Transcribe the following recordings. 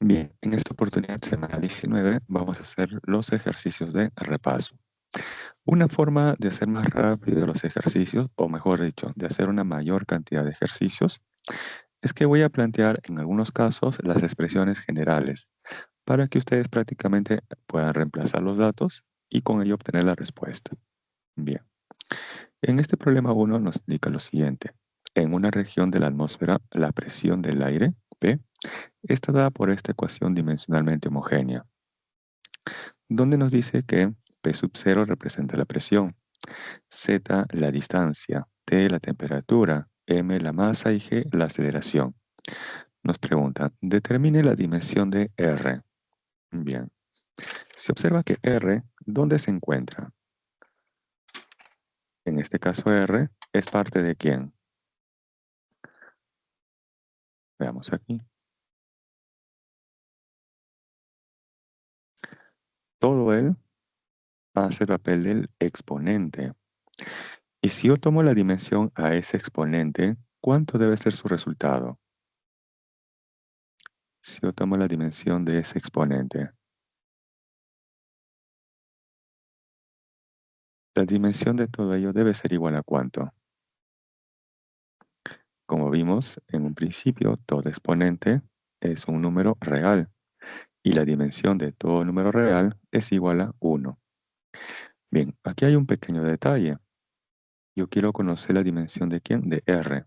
Bien, en esta oportunidad, semana 19, vamos a hacer los ejercicios de repaso. Una forma de hacer más rápido los ejercicios, o mejor dicho, de hacer una mayor cantidad de ejercicios, es que voy a plantear en algunos casos las expresiones generales para que ustedes prácticamente puedan reemplazar los datos y con ello obtener la respuesta. Bien, en este problema 1 nos indica lo siguiente. En una región de la atmósfera, la presión del aire, P, está dada por esta ecuación dimensionalmente homogénea, donde nos dice que P sub 0 representa la presión, Z la distancia, T la temperatura, M la masa y G la aceleración. Nos preguntan, determine la dimensión de R. Bien, se observa que R, ¿dónde se encuentra? En este caso R es parte de ¿quién? Veamos aquí. Todo él hace el papel del exponente. Y si yo tomo la dimensión a ese exponente, ¿cuánto debe ser su resultado? Si yo tomo la dimensión de ese exponente, la dimensión de todo ello debe ser igual a ¿cuánto? Como vimos en un principio, todo exponente es un número real y la dimensión de todo número real es igual a 1. Bien, aquí hay un pequeño detalle. Yo quiero conocer la dimensión de ¿quién? De R.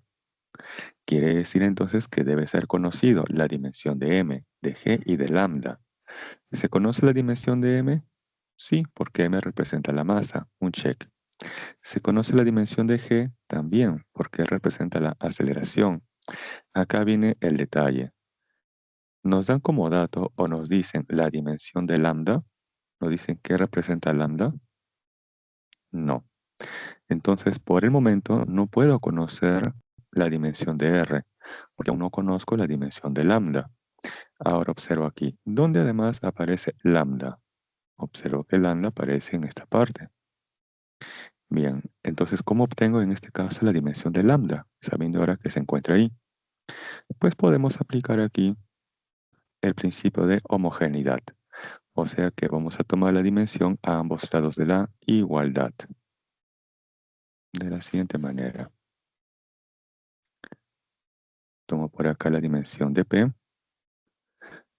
Quiere decir entonces que debe ser conocido la dimensión de M, de G y de lambda. ¿Se conoce la dimensión de M? Sí, porque M representa la masa, un check. ¿Se conoce la dimensión de G? También, porque representa la aceleración. Acá viene el detalle. Nos dan como dato o nos dicen la dimensión de lambda. ¿Nos dicen qué representa lambda? No. Entonces, por el momento, no puedo conocer la dimensión de R, porque aún no conozco la dimensión de lambda. Ahora observo aquí, ¿dónde además aparece lambda? Observo que lambda aparece en esta parte. Bien, entonces, ¿cómo obtengo en este caso la dimensión de lambda? Sabiendo ahora que se encuentra ahí. Pues podemos aplicar aquí el principio de homogeneidad. O sea que vamos a tomar la dimensión a ambos lados de la igualdad. De la siguiente manera. Tomo por acá la dimensión de P.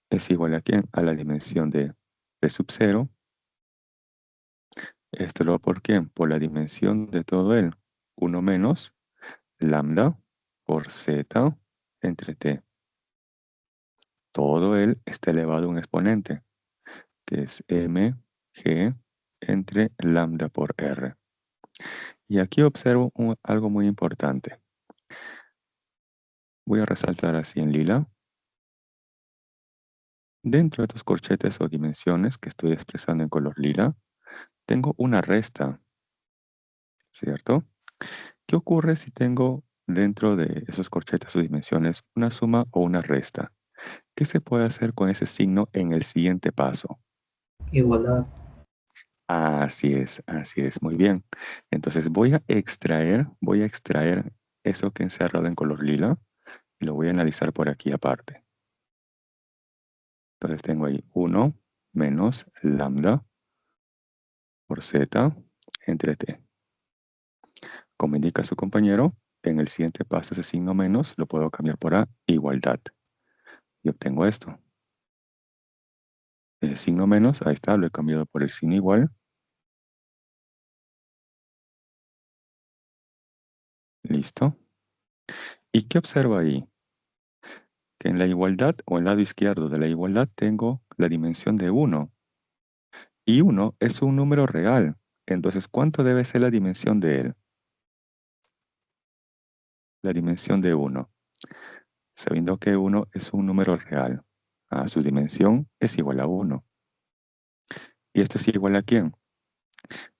Es igual a ¿quién? A la dimensión de P sub 0. Esto lo por quién? Por la dimensión de todo él. 1 menos lambda por Z entre T. Todo él está elevado a un exponente, que es mg entre lambda por R. Y aquí observo algo muy importante. Voy a resaltar así en lila. Dentro de estos corchetes o dimensiones que estoy expresando en color lila, tengo una resta, ¿cierto? ¿Qué ocurre si tengo dentro de esos corchetes o dimensiones una suma o una resta? ¿Qué se puede hacer con ese signo en el siguiente paso? Igualdad. Así es, muy bien. Entonces voy a extraer eso que he encerrado en color lila y lo voy a analizar por aquí aparte. Entonces tengo ahí 1 menos lambda por Z entre T. Como indica su compañero, en el siguiente paso ese signo menos lo puedo cambiar por A, igualdad. Y obtengo esto. El signo menos, ahí está, lo he cambiado por el signo igual. Listo. ¿Y qué observo ahí? Que en la igualdad o en el lado izquierdo de la igualdad tengo la dimensión de 1. Y 1 es un número real. Entonces, ¿cuánto debe ser la dimensión de él? La dimensión de 1. Sabiendo que 1 es un número real. Su dimensión es igual a 1. ¿Y esto es igual a quién?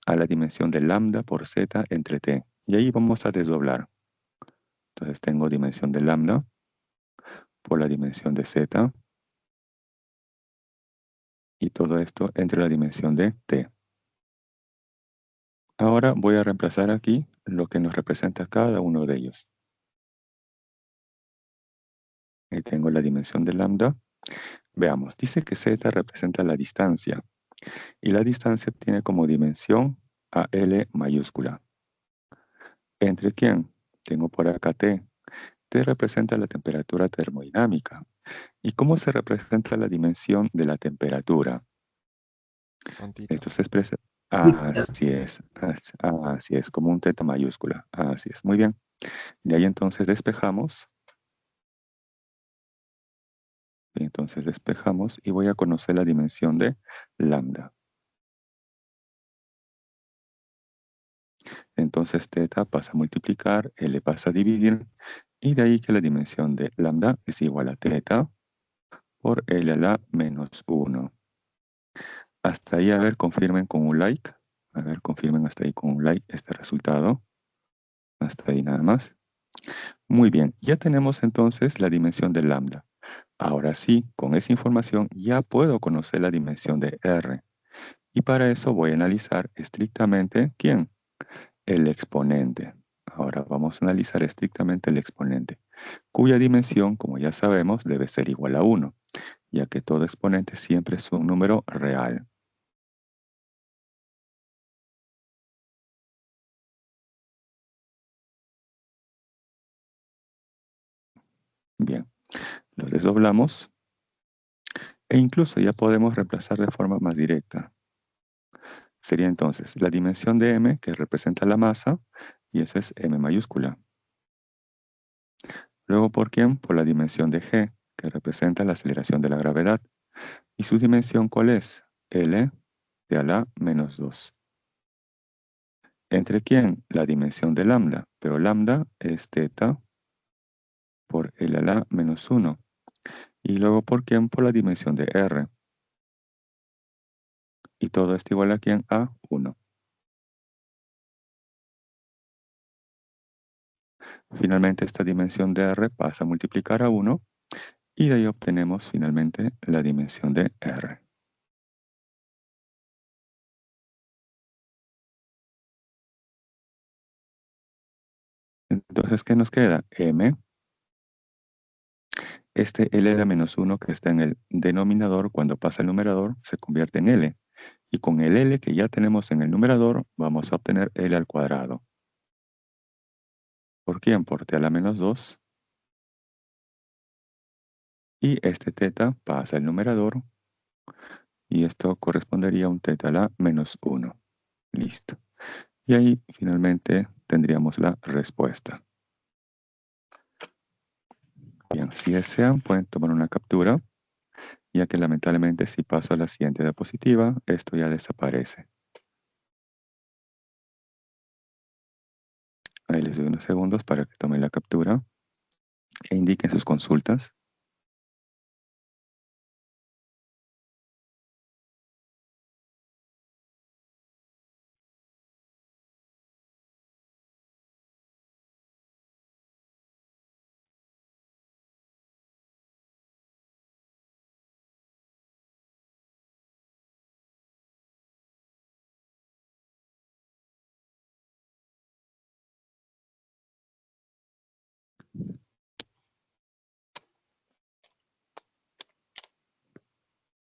A la dimensión de lambda por Z entre T. Y ahí vamos a desdoblar. Entonces tengo dimensión de lambda por la dimensión de Z. Y todo esto entre la dimensión de T. Ahora voy a reemplazar aquí lo que nos representa cada uno de ellos. Ahí tengo la dimensión de lambda Veamos, dice que z representa la distancia y la distancia tiene como dimensión a L mayúscula. ¿Entre quién? Tengo por acá T. T representa la temperatura termodinámica. ¿Y cómo se representa la dimensión de la temperatura? Con tita. Esto se expresa, así es, como un teta mayúscula. Así es, muy bien. De ahí entonces despejamos. Entonces despejamos y voy a conocer la dimensión de lambda. Entonces teta pasa a multiplicar, L pasa a dividir, y de ahí que la dimensión de lambda es igual a teta por L a la menos 1. Hasta ahí, a ver, confirmen con un like. A ver, confirmen hasta ahí con un like este resultado. Hasta ahí nada más. Muy bien, ya tenemos entonces la dimensión de lambda. Ahora sí, con esa información ya puedo conocer la dimensión de R. Y para eso voy a analizar estrictamente, ¿quién? El exponente. Ahora vamos a analizar estrictamente el exponente, cuya dimensión, como ya sabemos, debe ser igual a 1, ya que todo exponente siempre es un número real. Bien, los desdoblamos e incluso ya podemos reemplazar de forma más directa. Sería entonces la dimensión de m, que representa la masa, y eso es m mayúscula. Luego, ¿por quién? Por la dimensión de g, que representa la aceleración de la gravedad. ¿Y su dimensión cuál es? L de a la menos 2. ¿Entre quién? La dimensión de lambda, pero lambda es teta por L a la menos 1. Y luego, ¿por quién? Por la dimensión de R. Y todo esto igual a quién? A 1. Finalmente, esta dimensión de R pasa a multiplicar a 1 y de ahí obtenemos finalmente la dimensión de R. Entonces, ¿qué nos queda? M. Este L a la menos 1 que está en el denominador, cuando pasa al numerador, se convierte en L. Y con el L que ya tenemos en el numerador, vamos a obtener L al cuadrado. ¿Por quién? Por T a la menos 2. Y este teta pasa al numerador. Y esto correspondería a un teta a la menos 1. Listo. Y ahí finalmente tendríamos la respuesta. Bien, si desean, pueden tomar una captura, ya que lamentablemente si paso a la siguiente diapositiva, esto ya desaparece. Ahí les doy unos segundos para que tomen la captura e indiquen sus consultas.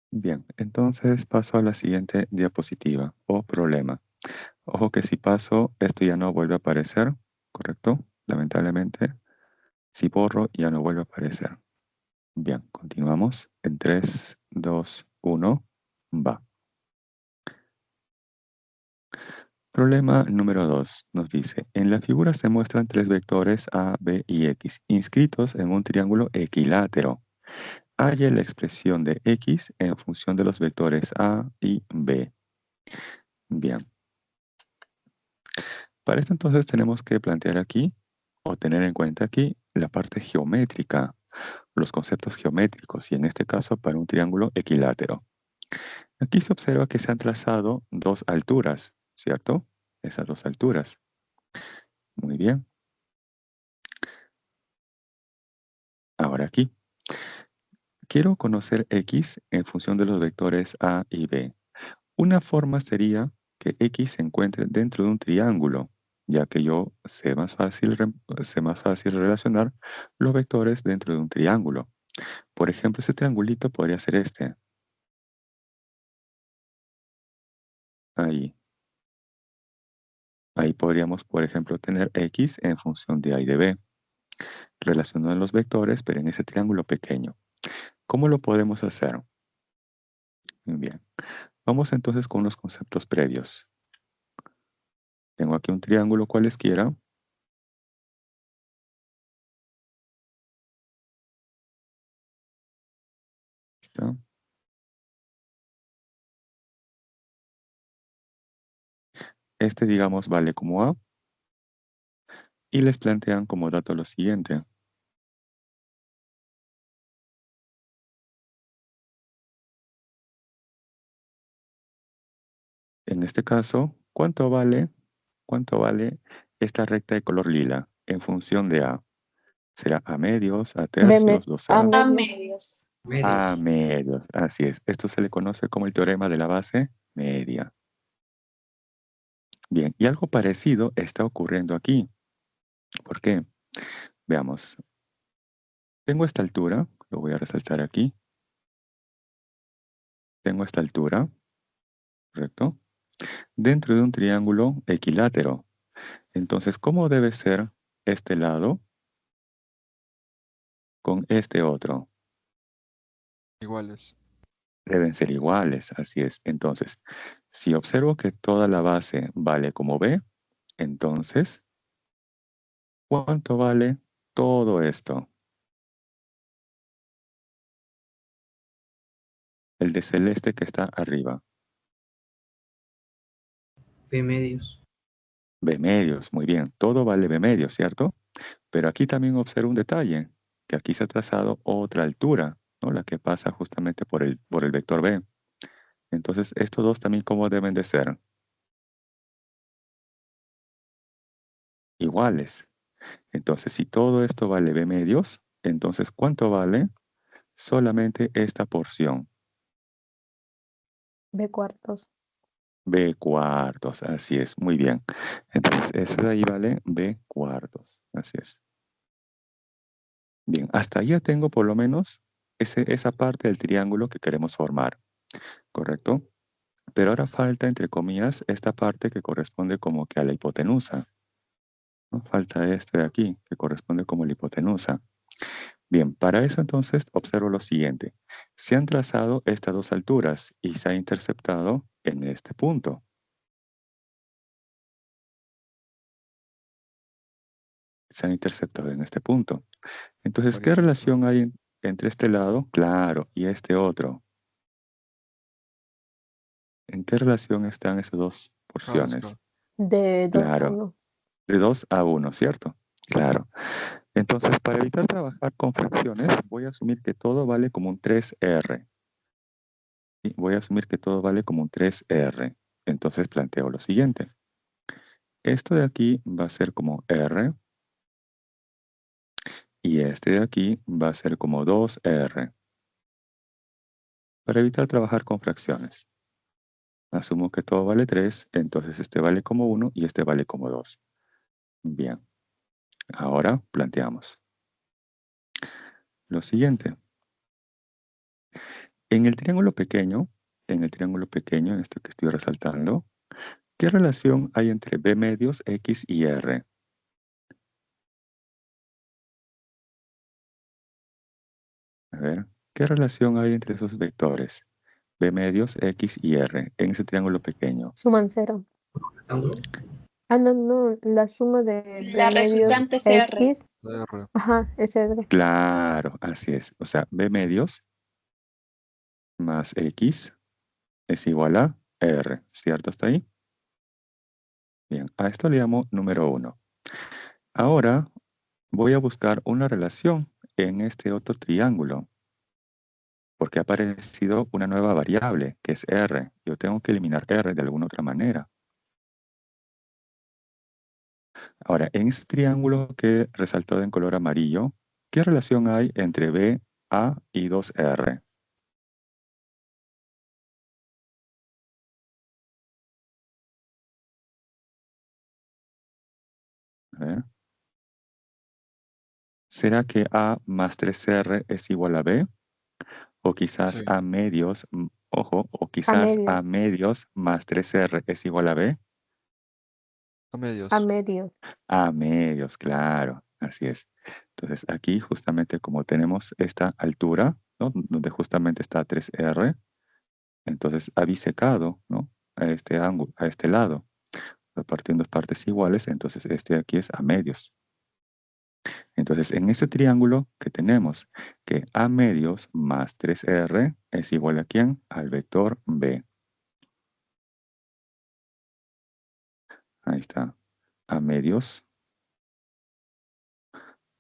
Bien, entonces paso a la siguiente diapositiva o problema. Ojo que si paso, esto ya no vuelve a aparecer, ¿correcto? Lamentablemente, si borro, ya no vuelve a aparecer. Bien, continuamos. En 3, 2, 1, va. Problema número 2 nos dice, en la figura se muestran tres vectores A, B y X, inscritos en un triángulo equilátero. Halle la expresión de X en función de los vectores A y B. Bien. Para esto entonces tenemos que plantear aquí, o tener en cuenta aquí, la parte geométrica, los conceptos geométricos, y en este caso para un triángulo equilátero. Aquí se observa que se han trazado dos alturas, ¿cierto? Esas dos alturas. Muy bien. Ahora aquí. Quiero conocer X en función de los vectores A y B. Una forma sería que X se encuentre dentro de un triángulo, ya que yo sé más fácil relacionar los vectores dentro de un triángulo. Por ejemplo, ese triangulito podría ser este. Ahí. Ahí podríamos, por ejemplo, tener x en función de a y de b, relacionando los vectores, pero en ese triángulo pequeño. ¿Cómo lo podemos hacer? Muy bien. Vamos entonces con unos conceptos previos. Tengo aquí un triángulo cualesquiera. ¿Listo? Este, digamos, vale como a. Y les plantean como dato lo siguiente. En este caso, ¿cuánto vale esta recta de color lila en función de a? ¿Será a medios, a tercios, A 2a? medios. A medios, así es. Esto se le conoce como el teorema de la base media. Bien, y algo parecido está ocurriendo aquí. ¿Por qué? Veamos. Tengo esta altura, lo voy a resaltar aquí. Tengo esta altura, ¿correcto? Dentro de un triángulo equilátero. Entonces, ¿cómo debe ser este lado con este otro? Iguales. Deben ser iguales, así es. Entonces, si observo que toda la base vale como b, entonces, ¿cuánto vale todo esto? El de celeste que está arriba. B medios. B medios, muy bien. Todo vale B medios, ¿cierto? Pero aquí también observo un detalle, que aquí se ha trazado otra altura, ¿no? La que pasa justamente por el vector B. Entonces, estos dos también, ¿cómo deben de ser? Iguales. Entonces, si todo esto vale B medios, entonces, ¿cuánto vale solamente esta porción? B cuartos. B cuartos, así es, muy bien. Entonces, eso de ahí vale B cuartos, así es. Bien, hasta ahí ya tengo por lo menos esa parte del triángulo que queremos formar, ¿correcto? Pero ahora falta, entre comillas, esta parte que corresponde como que a la hipotenusa, ¿no? Falta este de aquí, que corresponde como la hipotenusa. Bien, para eso entonces observo lo siguiente. Se han trazado estas dos alturas y se ha interceptado en este punto. Se han interceptado en este punto. Entonces, ¿qué Parecidos relación son. hay entre este lado, claro, y este otro? ¿En qué relación están esas dos porciones? K2K. De 2 a Claro, 1. de 2 a 1, ¿cierto? Claro. Entonces, para evitar trabajar con fracciones, voy a asumir que todo vale como un 3R. ¿Sí? Voy a asumir que todo vale como un 3R. Entonces, planteo lo siguiente. Esto de aquí va a ser como R y este de aquí va a ser como 2R. Para evitar trabajar con fracciones. Asumo que todo vale 3, entonces este vale como 1 y este vale como 2. Bien, ahora planteamos lo siguiente. En el triángulo pequeño, en esto que estoy resaltando, ¿qué relación hay entre B medios, X y R? A ver, ¿qué relación hay entre esos vectores? B medios, X y R en ese triángulo pequeño. Suman 0. ¿Rectángulo? Ah, no, no. La suma de B La medios resultante es R. X. R. Ajá, es R. Claro, así es. O sea, B medios más X es igual a R, ¿cierto? ¿Hasta ahí? Bien, a esto le llamo número 1. Ahora voy a buscar una relación en este otro triángulo, porque ha aparecido una nueva variable, que es R. Yo tengo que eliminar R de alguna otra manera. Ahora, en ese triángulo que resaltó en color amarillo, ¿qué relación hay entre B, A y 2R? A ver. ¿Será que A más 3R es igual a B? O quizás Sí, A medios, ojo, o A quizás A medios. medios más 3R es igual a B. a A medios. medios. A medios, claro, así es. Entonces aquí justamente como tenemos esta altura, ¿no? Donde justamente está 3R, entonces ha bisecado, ¿no? A este ángulo, a este lado, partiendo en partes iguales, entonces este aquí es a medios. Entonces en este triángulo que tenemos que a medios más 3R es igual a ¿quién? Al vector B. Ahí está. A medios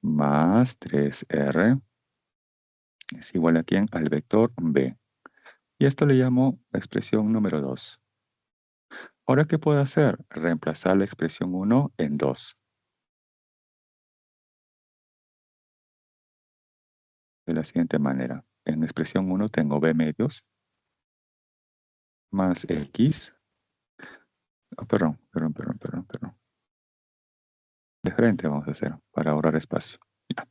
más 3R es igual a ¿quién? Al vector B. Y esto le llamo expresión número 2. Ahora, ¿qué puedo hacer? Reemplazar la expresión 1 en 2. De la siguiente manera. En expresión 1 tengo B medios más X. Perdón. De frente vamos a hacer para ahorrar espacio. Ya.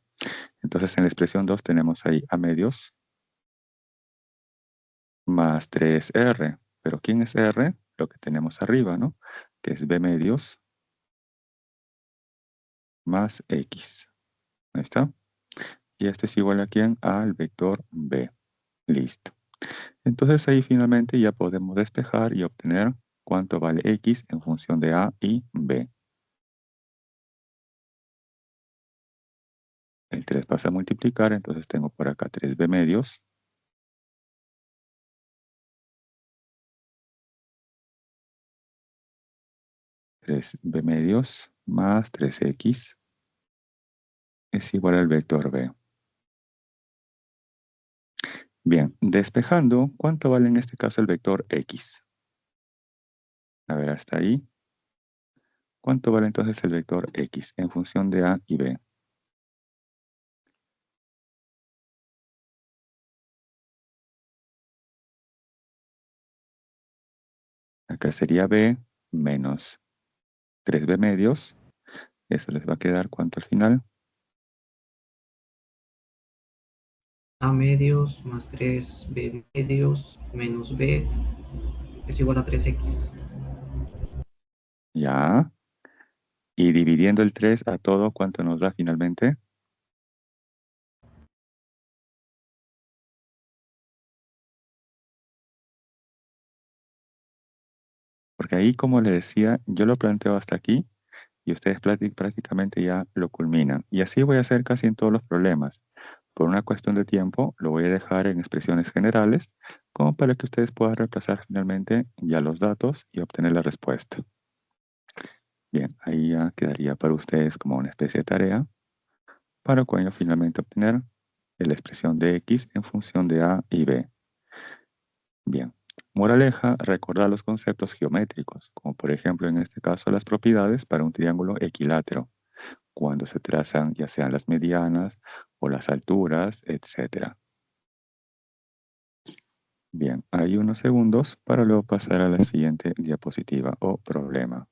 Entonces en la expresión 2 tenemos ahí A medios más 3R. Pero ¿quién es R? Lo que tenemos arriba, ¿no? Que es B medios más X. Ahí está. Y esto es igual a ¿quién? Al vector B. Listo. Entonces ahí finalmente ya podemos despejar y obtener cuánto vale X en función de A y B. El 3 pasa a multiplicar, entonces tengo por acá 3B medios. B medios más 3X es igual al vector B. Bien, despejando, ¿cuánto vale en este caso el vector X? A ver, hasta ahí. ¿Cuánto vale entonces el vector X en función de A y B? Acá sería B menos 3B medios. Eso les va a quedar ¿cuánto al final? A medios más 3B medios menos B es igual a 3X. Ya. Y dividiendo el 3 a todo, ¿cuánto nos da finalmente? Porque ahí, como les decía, yo lo planteo hasta aquí y ustedes prácticamente ya lo culminan. Y así voy a hacer casi en todos los problemas. Por una cuestión de tiempo, lo voy a dejar en expresiones generales, como para que ustedes puedan reemplazar finalmente ya los datos y obtener la respuesta. Bien, ahí ya quedaría para ustedes como una especie de tarea, para cuando finalmente obtener la expresión de X en función de A y B. Bien. Moraleja, recordar los conceptos geométricos, como por ejemplo en este caso las propiedades para un triángulo equilátero, cuando se trazan ya sean las medianas o las alturas, etc. Bien, hay unos segundos para luego pasar a la siguiente diapositiva o problema.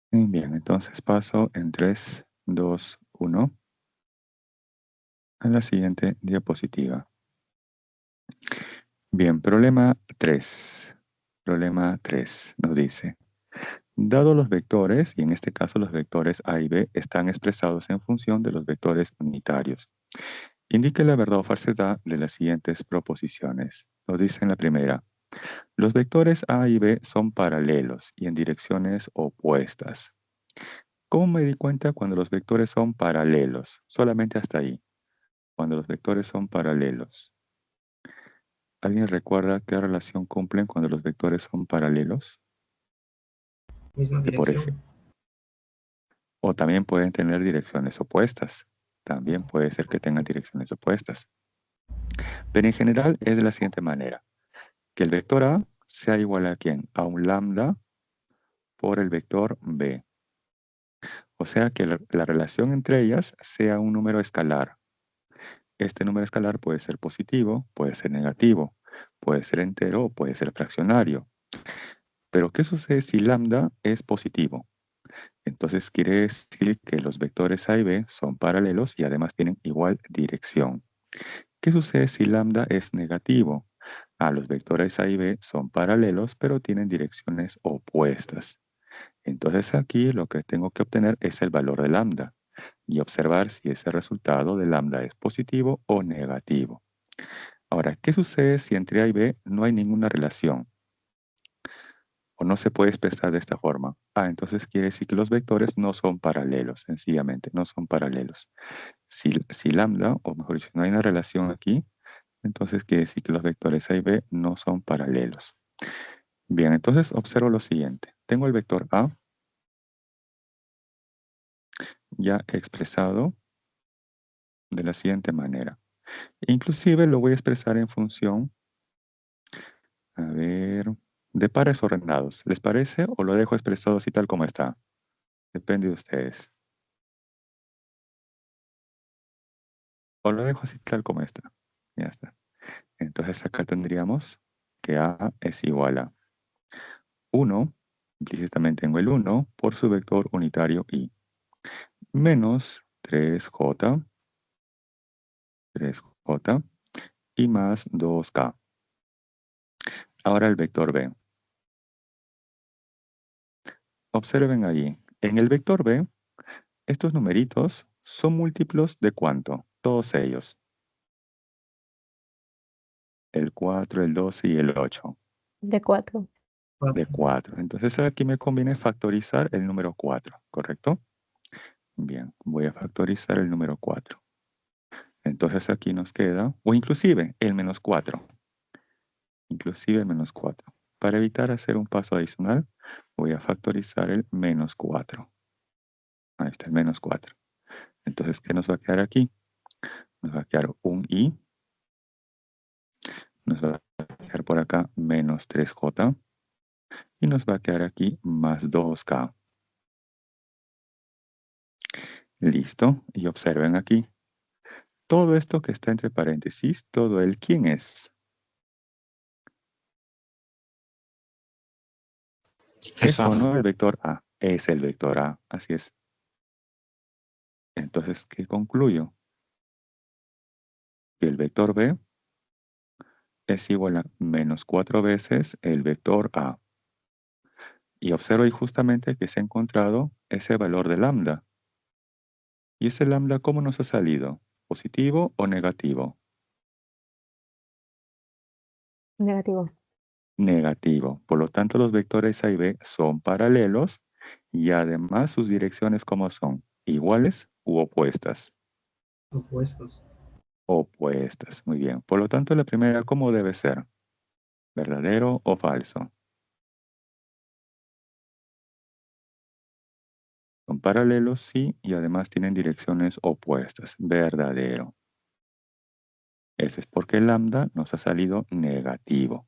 Bien, entonces paso en 3, 2, 1 a la siguiente diapositiva. Bien, problema 3. Problema 3 nos dice, dado los vectores, y en este caso los vectores A y B están expresados en función de los vectores unitarios, indique la verdad o falsedad de las siguientes proposiciones. Nos dice en la primera, los vectores A y B son paralelos y en direcciones opuestas. ¿Cómo me di cuenta cuando los vectores son paralelos? Solamente hasta ahí. Cuando los vectores son paralelos. ¿Alguien recuerda qué relación cumplen cuando los vectores son paralelos? Misma Que por dirección. ejemplo, o también pueden tener direcciones opuestas. También puede ser que tengan direcciones opuestas. Pero en general es de la siguiente manera. Que el vector A sea igual a ¿quién? A un lambda por el vector B. O sea que la relación entre ellas sea un número escalar. Este número escalar puede ser positivo, puede ser negativo, puede ser entero o puede ser fraccionario. Pero ¿qué sucede si lambda es positivo? Entonces quiere decir que los vectores A y B son paralelos y además tienen igual dirección. ¿Qué sucede si lambda es negativo? Los vectores A y B son paralelos, pero tienen direcciones opuestas. Entonces aquí lo que tengo que obtener es el valor de lambda y observar si ese resultado de lambda es positivo o negativo. Ahora, ¿qué sucede si entre A y B no hay ninguna relación? O no se puede expresar de esta forma. Entonces quiere decir que los vectores no son paralelos, sencillamente, no son paralelos. Si lambda, o mejor dicho, no hay una relación aquí, entonces quiere decir que los vectores A y B no son paralelos. Bien, entonces observo lo siguiente. Tengo el vector A ya expresado de la siguiente manera. Inclusive lo voy a expresar en función, a ver, de pares ordenados. ¿Les parece o lo dejo expresado así tal como está? Depende de ustedes. O lo dejo así tal como está. Ya está. Entonces acá tendríamos que A es igual a 1, implícitamente tengo el 1, por su vector unitario I, menos 3J y más 2K. Ahora el vector B. Observen allí. En el vector B, estos numeritos son múltiplos de ¿cuánto? Todos ellos. El 4, el 12 y el 8. De 4. De 4. Entonces aquí me conviene factorizar el número 4, ¿correcto? Bien, voy a factorizar el número 4. Entonces aquí nos queda, o inclusive el menos 4. Inclusive el menos 4. Para evitar hacer un paso adicional, voy a factorizar el menos 4. Ahí está el menos 4. Entonces, ¿qué nos va a quedar aquí? Nos va a quedar un I. Nos va a quedar por acá menos 3J. Y nos va a quedar aquí más 2K. Listo. Y observen aquí. Todo esto que está entre paréntesis, todo el ¿quién es? ¿Es o no el vector A? Es el vector A. Así es. Entonces, ¿qué concluyo? Que el vector B es igual a menos 4 veces el vector A. Y observo ahí justamente que se ha encontrado ese valor de lambda. ¿Y ese lambda cómo nos ha salido? ¿Positivo o negativo? Negativo. Negativo. Por lo tanto, los vectores A y B son paralelos y además sus direcciones ¿cómo son? ¿Iguales u opuestas? Opuestos. Opuestas. Muy bien. Por lo tanto, la primera, ¿cómo debe ser? ¿Verdadero o falso? Son paralelos, sí, y además tienen direcciones opuestas. Verdadero. Eso es porque el lambda nos ha salido negativo.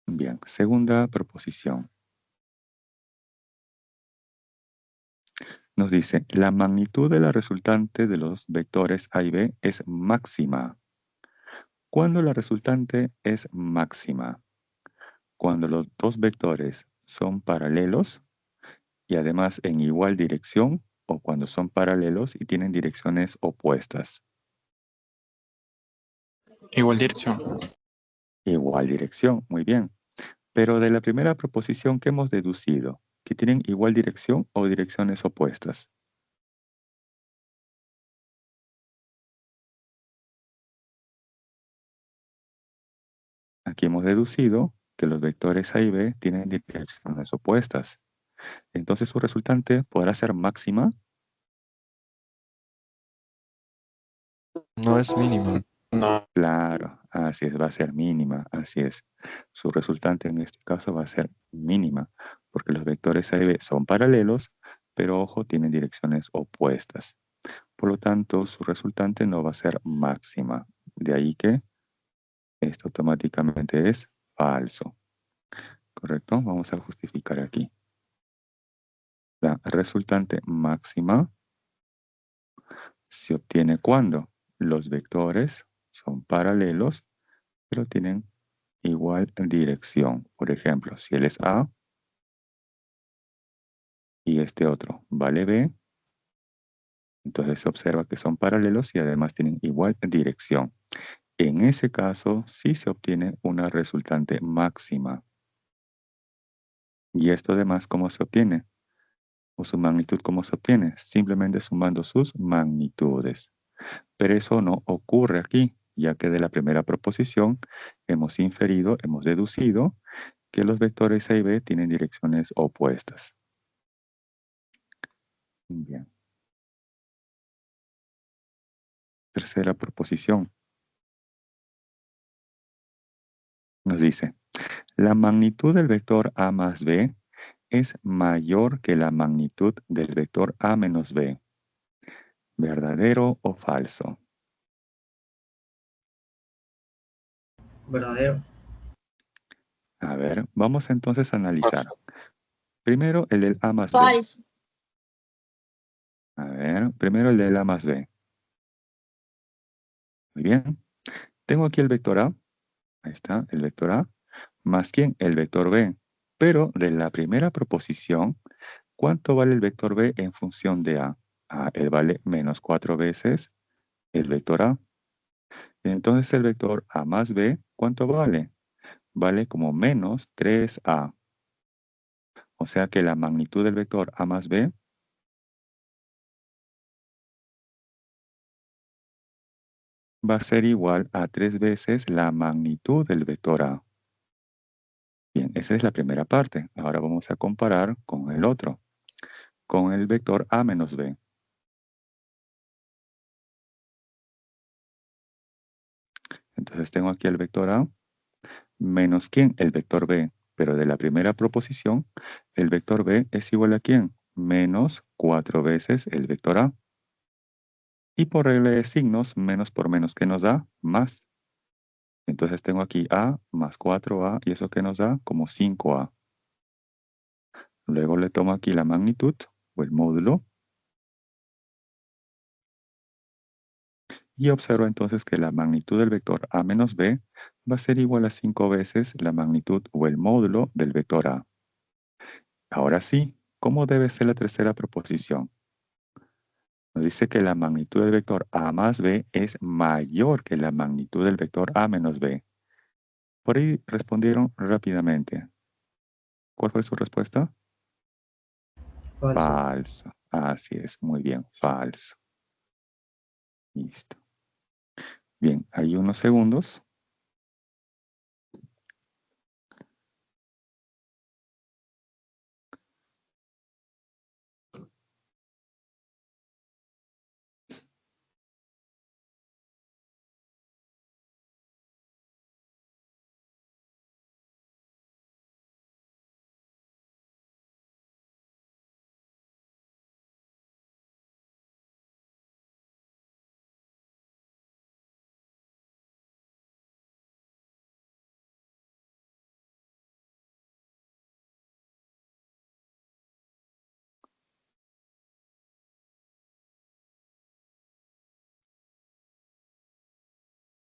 Bien, segunda proposición. Nos dice, la magnitud de la resultante de los vectores A y B es máxima. ¿Cuándo la resultante es máxima? Cuando los dos vectores son paralelos y además en igual dirección, o cuando son paralelos y tienen direcciones opuestas. Igual dirección. Igual dirección, muy bien. Pero de la primera proposición que hemos deducido, que tienen igual dirección o direcciones opuestas. Aquí hemos deducido que los vectores A y B tienen direcciones opuestas. Entonces su resultante podrá ser máxima. No es mínima. No. Claro, así es, va a ser mínima, así es. Su resultante en este caso va a ser mínima, porque los vectores A y B son paralelos, pero ojo, tienen direcciones opuestas. Por lo tanto, su resultante no va a ser máxima, De ahí que esto automáticamente es falso. ¿Correcto? Vamos a justificar aquí. La resultante máxima se obtiene cuando los vectores son paralelos, pero tienen igual dirección. Por ejemplo, si él es A y este otro vale B, entonces se observa que son paralelos y además tienen igual dirección. En ese caso, sí se obtiene una resultante máxima. ¿Y esto además cómo se obtiene? ¿O su magnitud cómo se obtiene? Simplemente sumando sus magnitudes. Pero eso no ocurre aquí, ya que de la primera proposición hemos inferido, hemos deducido que los vectores A y B tienen direcciones opuestas. Bien. Tercera proposición. Nos dice, la magnitud del vector A más B es mayor que la magnitud del vector A menos B. ¿Verdadero o falso? Verdadero. A ver, vamos entonces a analizar. Falso. Primero el del A más B. Falso. A ver, primero el del A más B. Muy bien. Tengo aquí el vector A. Ahí está, el vector A. Más ¿quién? El vector B. Pero de la primera proposición, ¿cuánto vale el vector B en función de A? Él vale menos 4 veces el vector A. Entonces el vector A más B, ¿cuánto vale? Vale como menos 3A. O sea que la magnitud del vector A más B va a ser igual a 3 veces la magnitud del vector A. Bien, esa es la primera parte. Ahora vamos a comparar con el otro, con el vector A menos B. Entonces tengo aquí el vector A menos ¿quién? El vector B. Pero de la primera proposición, el vector B es igual a ¿quién? Menos 4 veces el vector A. Y por regla de signos, menos por menos, ¿qué nos da? Más. Entonces tengo aquí A más 4A y eso que nos da como 5A. Luego le tomo aquí la magnitud o el módulo. Y observo entonces que la magnitud del vector A menos B va a ser igual a 5 veces la magnitud o el módulo del vector A. Ahora sí, ¿cómo debe ser la tercera proposición? Nos dice que la magnitud del vector A más B es mayor que la magnitud del vector A menos B. Por ahí respondieron rápidamente. ¿Cuál fue su respuesta? Falso. Falso. Así es, muy bien, falso. Listo. Bien, hay unos segundos.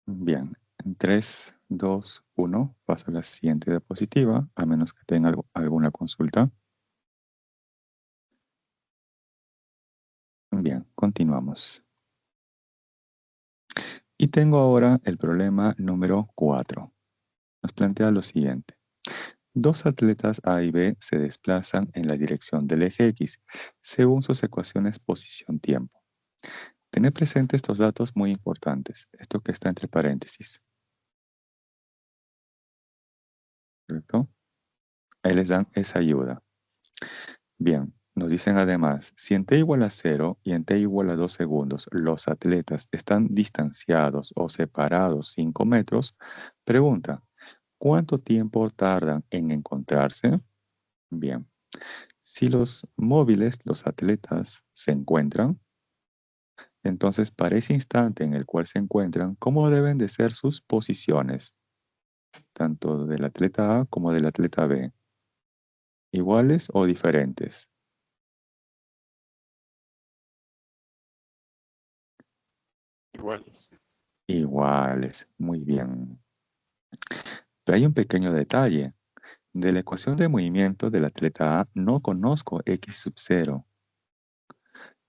Bien, en 3, 2, 1, paso a la siguiente diapositiva, a menos que tenga alguna consulta. Bien, continuamos. Y tengo ahora el problema número 4. Nos plantea lo siguiente. Dos atletas A y B se desplazan en la dirección del eje X, según sus ecuaciones posición-tiempo. Tener presente estos datos muy importantes. Esto que está entre paréntesis. ¿Correcto? Ahí les dan esa ayuda. Bien, nos dicen además, si en t igual a 0 y en t igual a 2 segundos los atletas están distanciados o separados 5 metros, pregunta, ¿cuánto tiempo tardan en encontrarse? Bien, si los móviles, los atletas, se encuentran, Entonces, para ese instante en el cual se encuentran, ¿cómo deben de ser sus posiciones? Tanto del atleta A como del atleta B. ¿Iguales o diferentes? Iguales. Iguales, muy bien. Pero hay un pequeño detalle. De la ecuación de movimiento del atleta A no conozco x sub 0.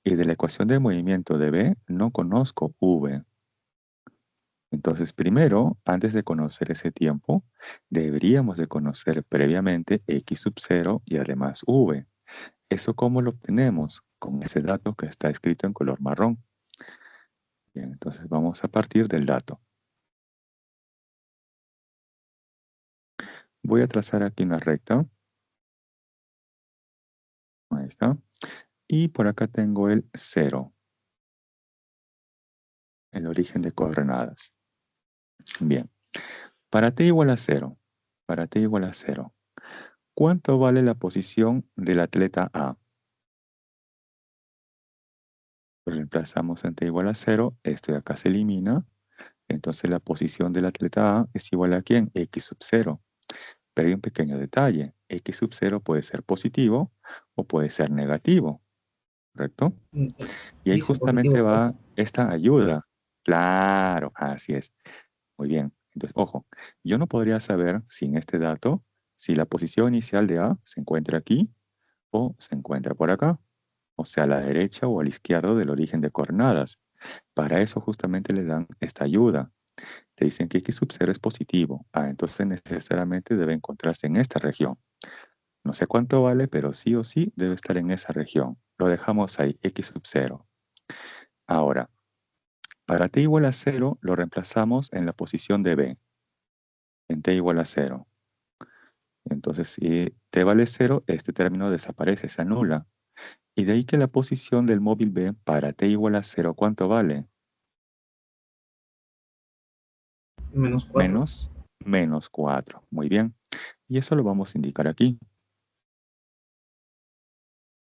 Y de la ecuación de movimiento de B no conozco v. Entonces, primero, antes de conocer ese tiempo, deberíamos de conocer previamente x sub 0 y además v. ¿Eso cómo lo obtenemos? Con ese dato que está escrito en color marrón. Bien, entonces vamos a partir del dato. Voy a trazar aquí una recta. Ahí está. Y por acá tengo el 0. El origen de coordenadas. Bien. Para t igual a 0. Para t igual a 0. ¿Cuánto vale la posición del atleta A? Reemplazamos en t igual a 0. Esto de acá se elimina. Entonces la posición del atleta A es igual a ¿quién? X sub 0. Pero hay un pequeño detalle. X sub 0 puede ser positivo o puede ser negativo. ¿Correcto? Y ahí Dice justamente positivo, va esta ayuda. Claro, así es. Muy bien. Entonces, ojo, yo no podría saber sin este dato si la posición inicial de A se encuentra aquí o se encuentra por acá, o sea, a la derecha o a la izquierda del origen de coordenadas. Para eso justamente le dan esta ayuda. Le dicen que X sub 0 es positivo. Entonces necesariamente debe encontrarse en esta región. No sé cuánto vale, pero sí o sí debe estar en esa región. Lo dejamos ahí, X sub 0. Ahora, para t igual a 0 lo reemplazamos en la posición de B. En t igual a 0. Entonces, si t vale 0, este término desaparece, se anula. Y de ahí que la posición del móvil B para t igual a 0, ¿cuánto vale? menos 4. Menos 4. Muy bien. Y eso lo vamos a indicar aquí.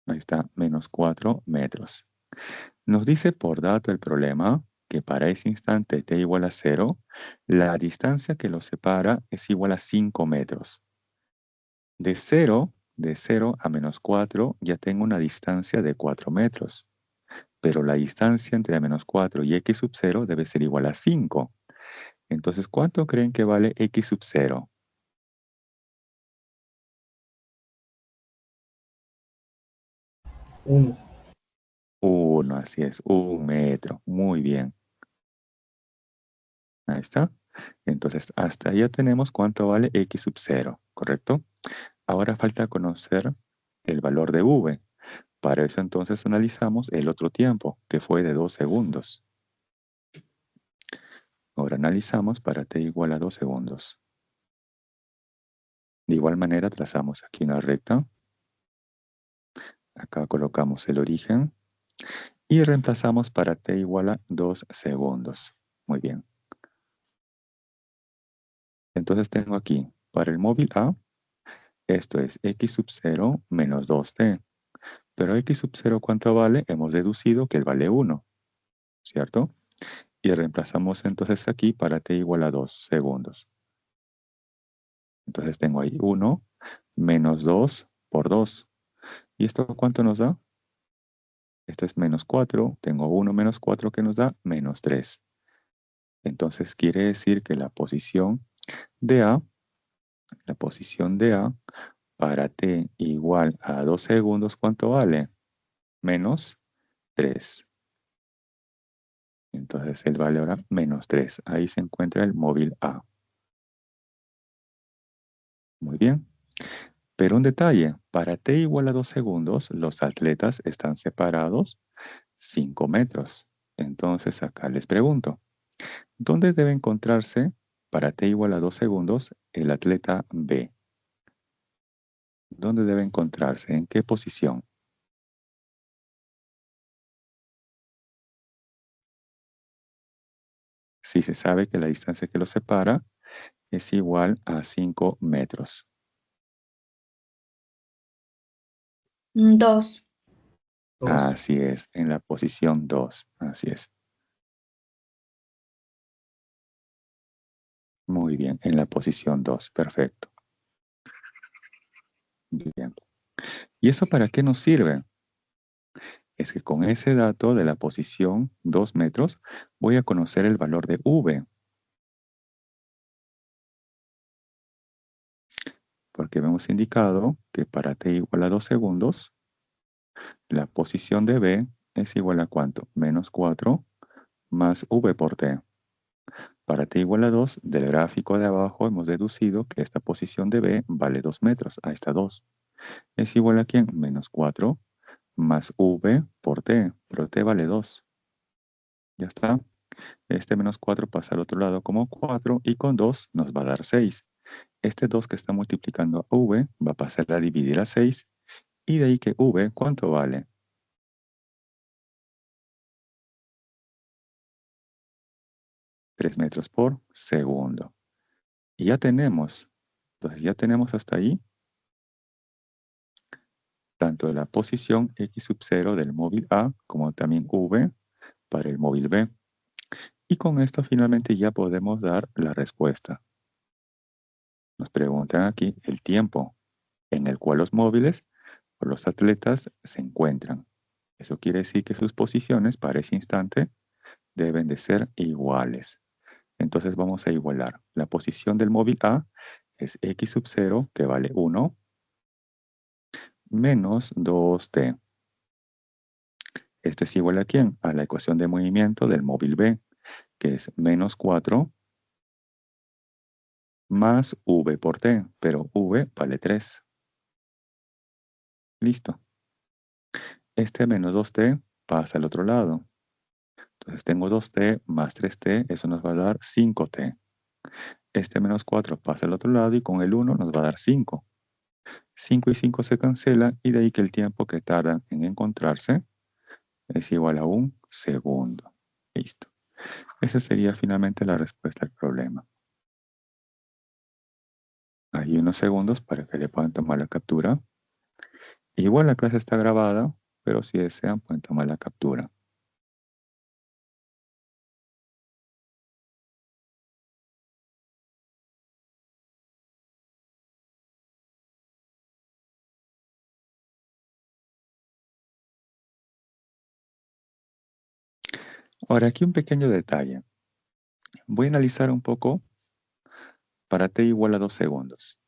Ahí está, menos 4 metros. Nos dice por dato el problema que para ese instante t igual a 0, la distancia que los separa es igual a 5 metros. De 0 a menos 4 ya tengo una distancia de 4 metros. Pero la distancia entre menos 4 y x sub 0 debe ser igual a 5. Entonces, ¿cuánto creen que vale x sub 0? 1. 1, así es, 1 metro. Muy bien. Ahí está. Entonces, hasta ahí ya tenemos cuánto vale x sub 0, ¿correcto? Ahora falta conocer el valor de v. Para eso entonces analizamos el otro tiempo, que fue de 2 segundos. Ahora analizamos para t igual a 2 segundos. De igual manera trazamos aquí una recta. Acá colocamos el origen. Y reemplazamos para t igual a 2 segundos. Muy bien. Entonces tengo aquí, para el móvil A, esto es x sub 0 menos 2t. Pero x sub 0, ¿cuánto vale? Hemos deducido que él vale 1, ¿cierto? Y reemplazamos entonces aquí para t igual a 2 segundos. Entonces tengo ahí 1 menos 2 por 2. ¿Y esto cuánto nos da? Esto es menos 4. Tengo 1 menos 4 que nos da menos 3. Entonces quiere decir que la posición de A para t igual a 2 segundos, ¿cuánto vale? Menos 3. Entonces él vale ahora menos 3. Ahí se encuentra el móvil A. Muy bien. Pero un detalle, para t igual a 2 segundos, los atletas están separados 5 metros. Entonces acá les pregunto, ¿dónde debe encontrarse para t igual a 2 segundos el atleta B? ¿Dónde debe encontrarse? ¿En qué posición? Si se sabe que la distancia que los separa es igual a 5 metros. 2. 2. Así es, en la posición 2. Así es. Muy bien, en la posición 2. Perfecto. Bien. ¿Y eso para qué nos sirve? Es que con ese dato de la posición 2 metros voy a conocer el valor de V. Porque hemos indicado que para t igual a 2 segundos, la posición de B es igual a ¿cuánto? Menos 4 más V por t. Para t igual a 2, del gráfico de abajo hemos deducido que esta posición de B vale 2 metros. Ahí está 2. ¿Es igual a quién? Menos 4 más V por t. Pero t vale 2. Ya está. Este menos 4 pasa al otro lado como 4 y con 2 nos va a dar 6. Este 2 que está multiplicando a V va a pasar a dividir a 6 y de ahí que V, ¿cuánto vale? 3 metros por segundo. Y ya tenemos, entonces ya tenemos hasta ahí tanto la posición x sub 0 del móvil A como también V para el móvil B. Y con esto finalmente ya podemos dar la respuesta. Nos preguntan aquí el tiempo en el cual los móviles o los atletas se encuentran. Eso quiere decir que sus posiciones para ese instante deben de ser iguales. Entonces vamos a igualar. La posición del móvil A es x sub 0, que vale 1, menos 2t. Esto es igual a ¿quién? A la ecuación de movimiento del móvil B, que es menos 4 más v por t, pero v vale 3. Listo. Este menos 2t pasa al otro lado. Entonces tengo 2t más 3t, eso nos va a dar 5t. Este menos 4 pasa al otro lado y con el 1 nos va a dar 5. 5 y 5 se cancelan y de ahí que el tiempo que tardan en encontrarse es igual a 1 segundo. Listo. Esa sería finalmente la respuesta al problema. Hay unos segundos para que le puedan tomar la captura. Igual la clase está grabada, pero si desean pueden tomar la captura. Ahora aquí un pequeño detalle. Voy a analizar un poco para t igual a 2 segundos.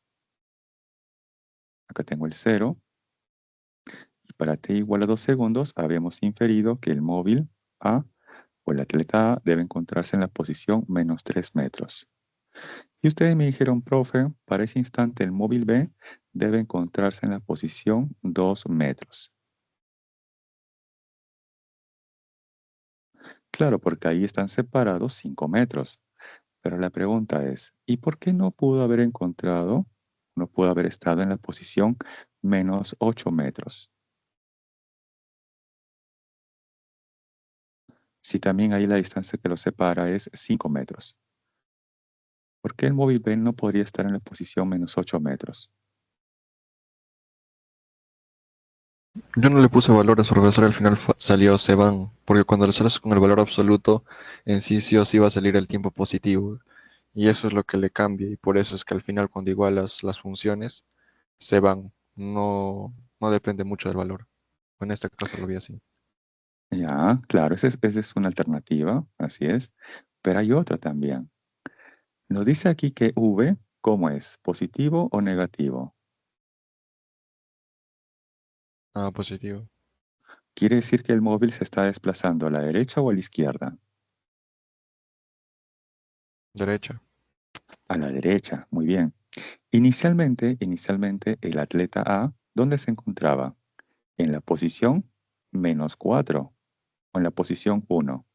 Acá tengo el 0. Y para t igual a 2 segundos habíamos inferido que el móvil A o el atleta A debe encontrarse en la posición menos 3 metros. Y ustedes me dijeron, profe, para ese instante el móvil B debe encontrarse en la posición 2 metros. Claro, porque ahí están separados 5 metros. Pero la pregunta es, ¿y por qué no pudo haber estado en la posición menos 8 metros? Si también ahí la distancia que los separa es 5 metros. ¿Por qué el móvil B no podría estar en la posición menos 8 metros? Yo no le puse valores, profesor, al final salió se van, porque cuando le sales con el valor absoluto, en sí o sí va a salir el tiempo positivo. Y eso es lo que le cambia, y por eso es que al final cuando igualas las funciones, se van. No depende mucho del valor. En este caso lo vi así. Ya, claro, esa es una alternativa, así es. Pero hay otra también. Nos dice aquí que V, ¿cómo es? ¿Positivo o negativo? Ah, positivo. Quiere decir que el móvil se está desplazando a la derecha o a la izquierda. Derecha. A la derecha, muy bien. Inicialmente el atleta A, ¿dónde se encontraba? En la posición menos 4 o en la posición 1.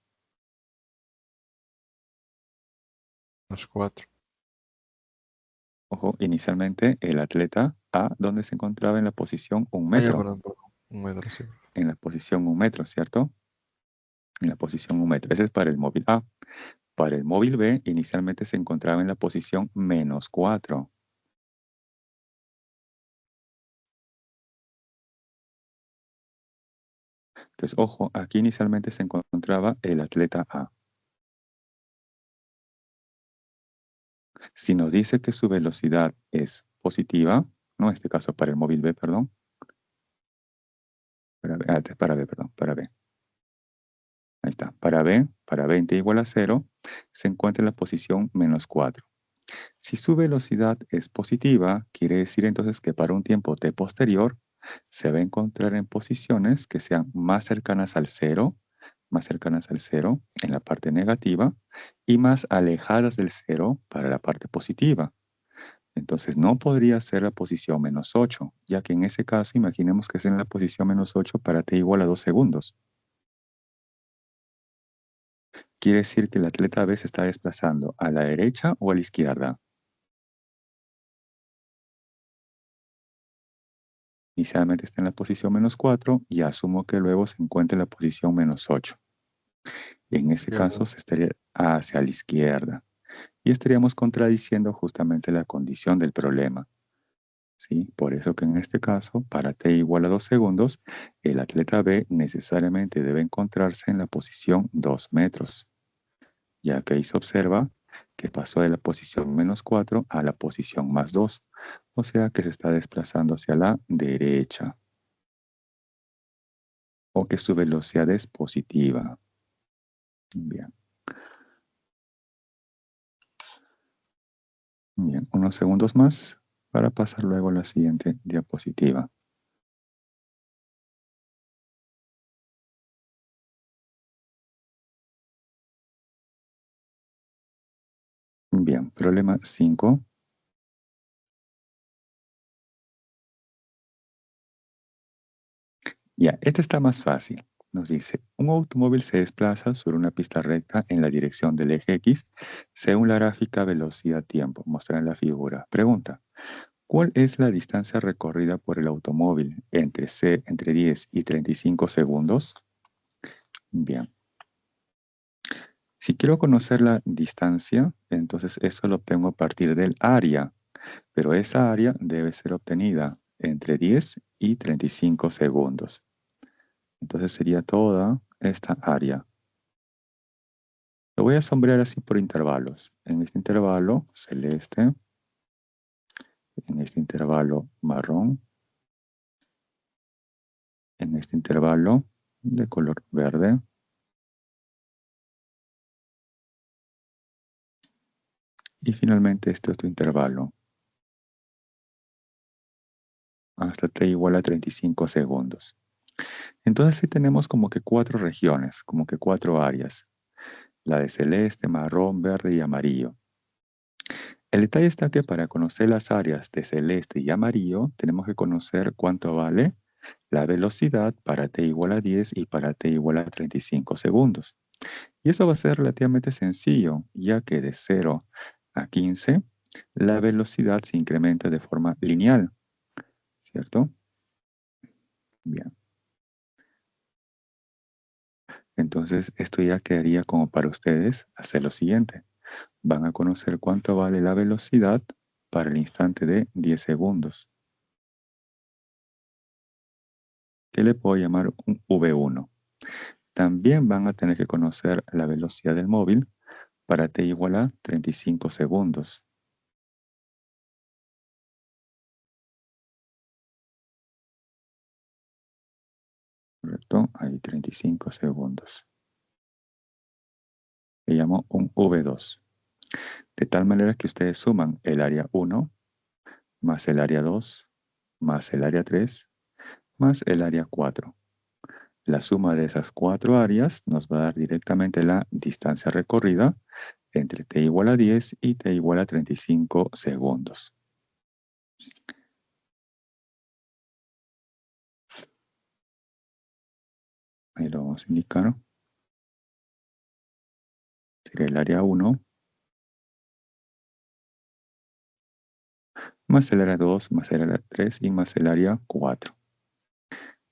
Los 4. Ojo, inicialmente el atleta A, ¿dónde se encontraba? En la posición 1 Ah, ya, metro. perdón. Un metro, sí. En la posición 1 metro, ¿cierto? En la posición 1 metro. Ese es para el móvil A. Para el móvil B, inicialmente se encontraba en la posición menos 4. Entonces, ojo, aquí inicialmente se encontraba el atleta A. Si nos dice que su velocidad es positiva, ¿no? En este caso para el móvil B, perdón. Para B, perdón, para B. Ahí está. Para B igual a 0, se encuentra en la posición -4. Si su velocidad es positiva, quiere decir entonces que para un tiempo t posterior, se va a encontrar en posiciones que sean más cercanas al 0, en la parte negativa, y más alejadas del 0 para la parte positiva. Entonces no podría ser la posición -8, ya que en ese caso imaginemos que es en la posición -8 para t igual a 2 segundos. Quiere decir que el atleta B se está desplazando a la derecha o a la izquierda. Inicialmente está en la posición -4 y asumo que luego se encuentra en la posición -8. Y en ese caso se estaría hacia la izquierda. Y estaríamos contradiciendo justamente la condición del problema. ¿Sí? Por eso que en este caso, para t igual a 2 segundos, el atleta B necesariamente debe encontrarse en la posición 2 metros. Ya que ahí se observa que pasó de la posición -4 a la posición +2. O sea que se está desplazando hacia la derecha. O que su velocidad es positiva. Bien. Bien, unos segundos más para pasar luego a la siguiente diapositiva. Bien, problema 5. Ya, este está más fácil. Nos dice, un automóvil se desplaza sobre una pista recta en la dirección del eje X según la gráfica velocidad-tiempo mostrada en la figura. Pregunta, ¿cuál es la distancia recorrida por el automóvil entre 10 y 35 segundos? Bien. Si quiero conocer la distancia, entonces eso lo obtengo a partir del área, pero esa área debe ser obtenida entre 10 y 35 segundos. Entonces sería toda esta área. Lo voy a sombrear así por intervalos. En este intervalo celeste, en este intervalo marrón, en este intervalo de color verde, y finalmente este otro intervalo, hasta t igual a 35 segundos. Entonces sí tenemos como que 4 regiones, como que 4 áreas. La de celeste, marrón, verde y amarillo. El detalle está que para conocer las áreas de celeste y amarillo, tenemos que conocer cuánto vale la velocidad para t igual a 10 y para t igual a 35 segundos. Y eso va a ser relativamente sencillo, ya que de 0 a 15, la velocidad se incrementa de forma lineal, ¿cierto? Bien. Entonces, esto ya quedaría como para ustedes hacer lo siguiente. Van a conocer cuánto vale la velocidad para el instante de 10 segundos. Que le puedo llamar un V1. También van a tener que conocer la velocidad del móvil para t igual a 35 segundos. ¿Correcto? Ahí 35 segundos. Le llamo un V2. De tal manera que ustedes suman el área 1 más el área 2 más el área 3 más el área 4. La suma de esas 4 áreas nos va a dar directamente la distancia recorrida entre t igual a 10 y t igual a 35 segundos. Ahí lo vamos a indicar. Sería el área 1 más el área 2 más el área 3 y más el área 4.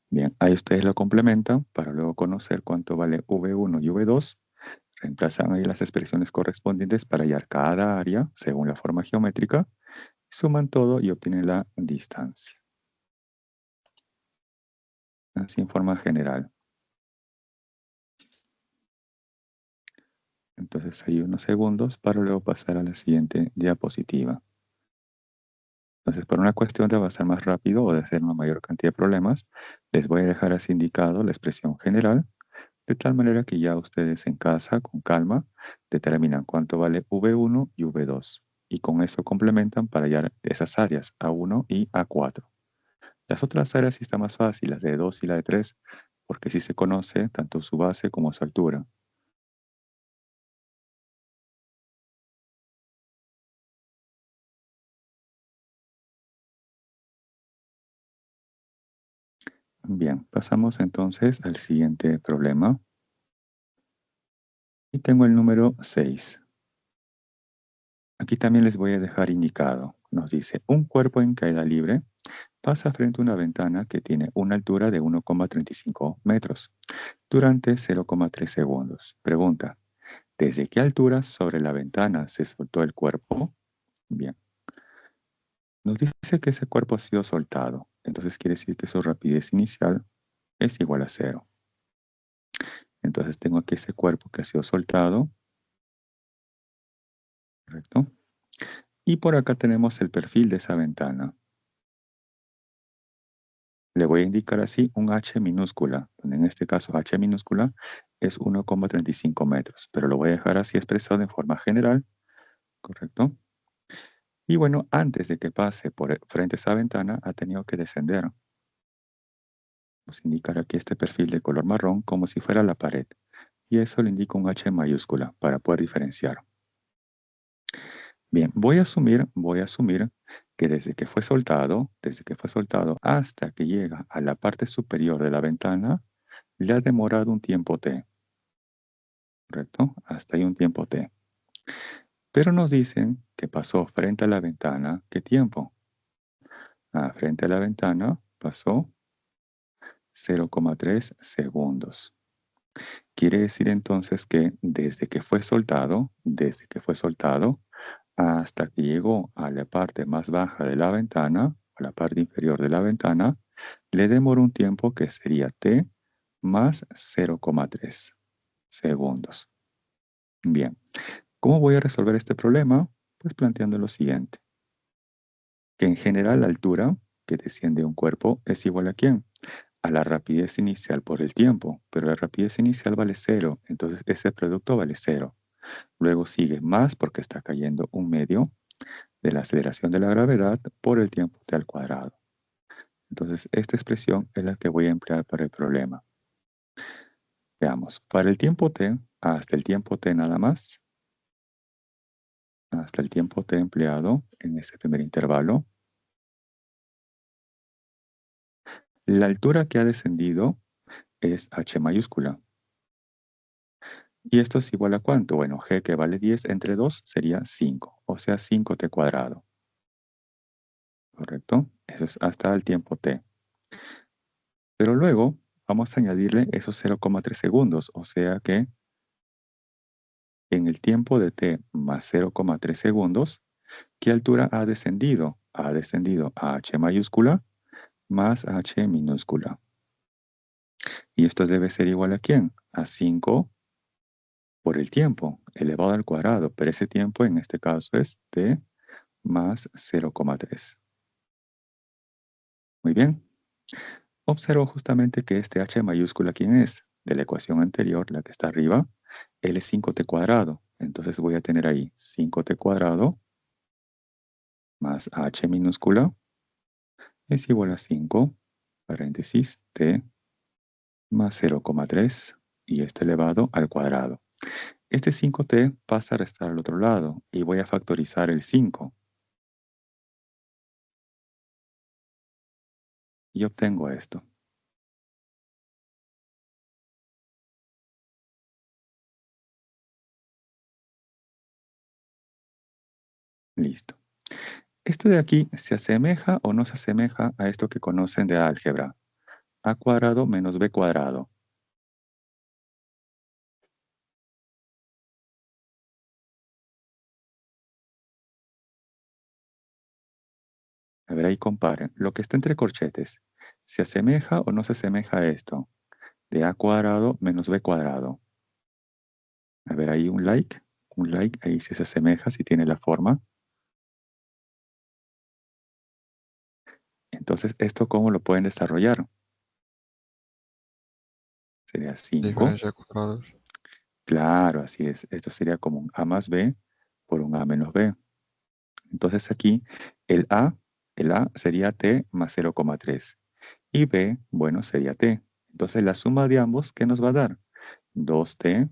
Bien, ahí ustedes lo complementan para luego conocer cuánto vale V1 y V2. Reemplazan ahí las expresiones correspondientes para hallar cada área según la forma geométrica. Suman todo y obtienen la distancia. Así en forma general. Entonces hay unos segundos para luego pasar a la siguiente diapositiva. Entonces, por una cuestión de avanzar más rápido o de hacer una mayor cantidad de problemas, les voy a dejar así indicado la expresión general, de tal manera que ya ustedes en casa, con calma, determinan cuánto vale V1 y V2. Y con eso complementan para hallar esas áreas, A1 y A4. Las otras áreas sí están más fáciles, las de 2 y la de 3, porque sí se conoce tanto su base como su altura. Bien, pasamos entonces al siguiente problema. Y tengo el número 6. Aquí también les voy a dejar indicado. Nos dice, un cuerpo en caída libre pasa frente a una ventana que tiene una altura de 1,35 metros durante 0,3 segundos. Pregunta, ¿desde qué altura sobre la ventana se soltó el cuerpo? Bien, nos dice que ese cuerpo ha sido soltado. Entonces quiere decir que su rapidez inicial es igual a 0. Entonces tengo aquí ese cuerpo que ha sido soltado. ¿Correcto? Y por acá tenemos el perfil de esa ventana. Le voy a indicar así un h minúscula, donde en este caso h minúscula es 1,35 metros, pero lo voy a dejar así expresado en forma general, ¿correcto? Y bueno, antes de que pase por frente a esa ventana, ha tenido que descender. Vamos a indicar aquí este perfil de color marrón como si fuera la pared. Y eso le indica un h mayúscula para poder diferenciar. Bien, voy a asumir que desde que fue soltado hasta que llega a la parte superior de la ventana, le ha demorado un tiempo t, ¿correcto? Hasta ahí un tiempo t. Pero nos dicen que pasó frente a la ventana, ¿qué tiempo? Frente a la ventana pasó 0,3 segundos. Quiere decir entonces que desde que fue soltado, hasta que llegó a la parte más baja de la ventana, a la parte inferior de la ventana, le demoró un tiempo que sería t más 0,3 segundos. Bien, ¿cómo voy a resolver este problema? Pues planteando lo siguiente, que en general la altura que desciende un cuerpo es igual ¿a quién? A la rapidez inicial por el tiempo, pero la rapidez inicial vale 0, entonces ese producto vale 0. Luego sigue más porque está cayendo un medio de la aceleración de la gravedad por el tiempo t al cuadrado. Entonces, esta expresión es la que voy a emplear para el problema. Veamos, para el tiempo t, hasta el tiempo t nada más, hasta el tiempo t empleado en ese primer intervalo, la altura que ha descendido es h mayúscula. ¿Y esto es igual a cuánto? Bueno, g que vale 10 entre 2 sería 5, o sea 5t cuadrado. ¿Correcto? Eso es hasta el tiempo t. Pero luego vamos a añadirle esos 0,3 segundos, o sea que en el tiempo de t más 0,3 segundos, ¿qué altura ha descendido? Ha descendido a h mayúscula más h minúscula. ¿Y esto debe ser igual a quién? A 5 por el tiempo elevado al cuadrado, pero ese tiempo en este caso es t más 0,3. Muy bien. Observo justamente que este h mayúscula, ¿quién es? De la ecuación anterior, la que está arriba, él es 5t cuadrado. Entonces voy a tener ahí 5t cuadrado más h minúscula es igual a 5, paréntesis, t más 0,3 y este elevado al cuadrado. Este 5t pasa a restar al otro lado y voy a factorizar el 5. Y obtengo esto. Listo. Esto de aquí se asemeja o no se asemeja a esto que conocen de álgebra. A cuadrado menos b cuadrado. A ver, ahí comparen. Lo que está entre corchetes, ¿se asemeja o no se asemeja a esto? De a cuadrado menos b cuadrado. A ver, ahí un like, ahí sí se asemeja, si tiene la forma. Entonces, ¿esto cómo lo pueden desarrollar? Sería 5. Diferencia de cuadrados. Claro, así es. Esto sería como un A más B por un A menos B. Entonces aquí el A sería T más 0,3. Y B, bueno, sería T. Entonces la suma de ambos, ¿qué nos va a dar? 2T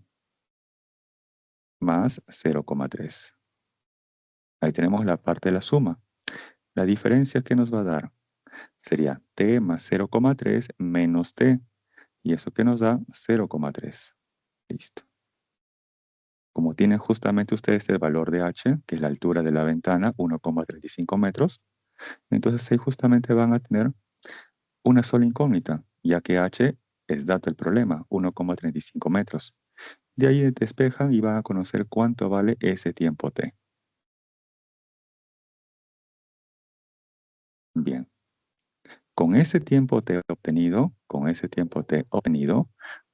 más 0,3. Ahí tenemos la parte de la suma. La diferencia que nos va a dar sería T más 0,3 menos T. Y eso que nos da 0,3. Listo. Como tienen justamente ustedes el valor de H, que es la altura de la ventana, 1,35 metros, entonces ahí justamente van a tener una sola incógnita, ya que H es dato el problema, 1,35 metros. De ahí despejan y van a conocer cuánto vale ese tiempo T. Bien. Con ese tiempo T obtenido,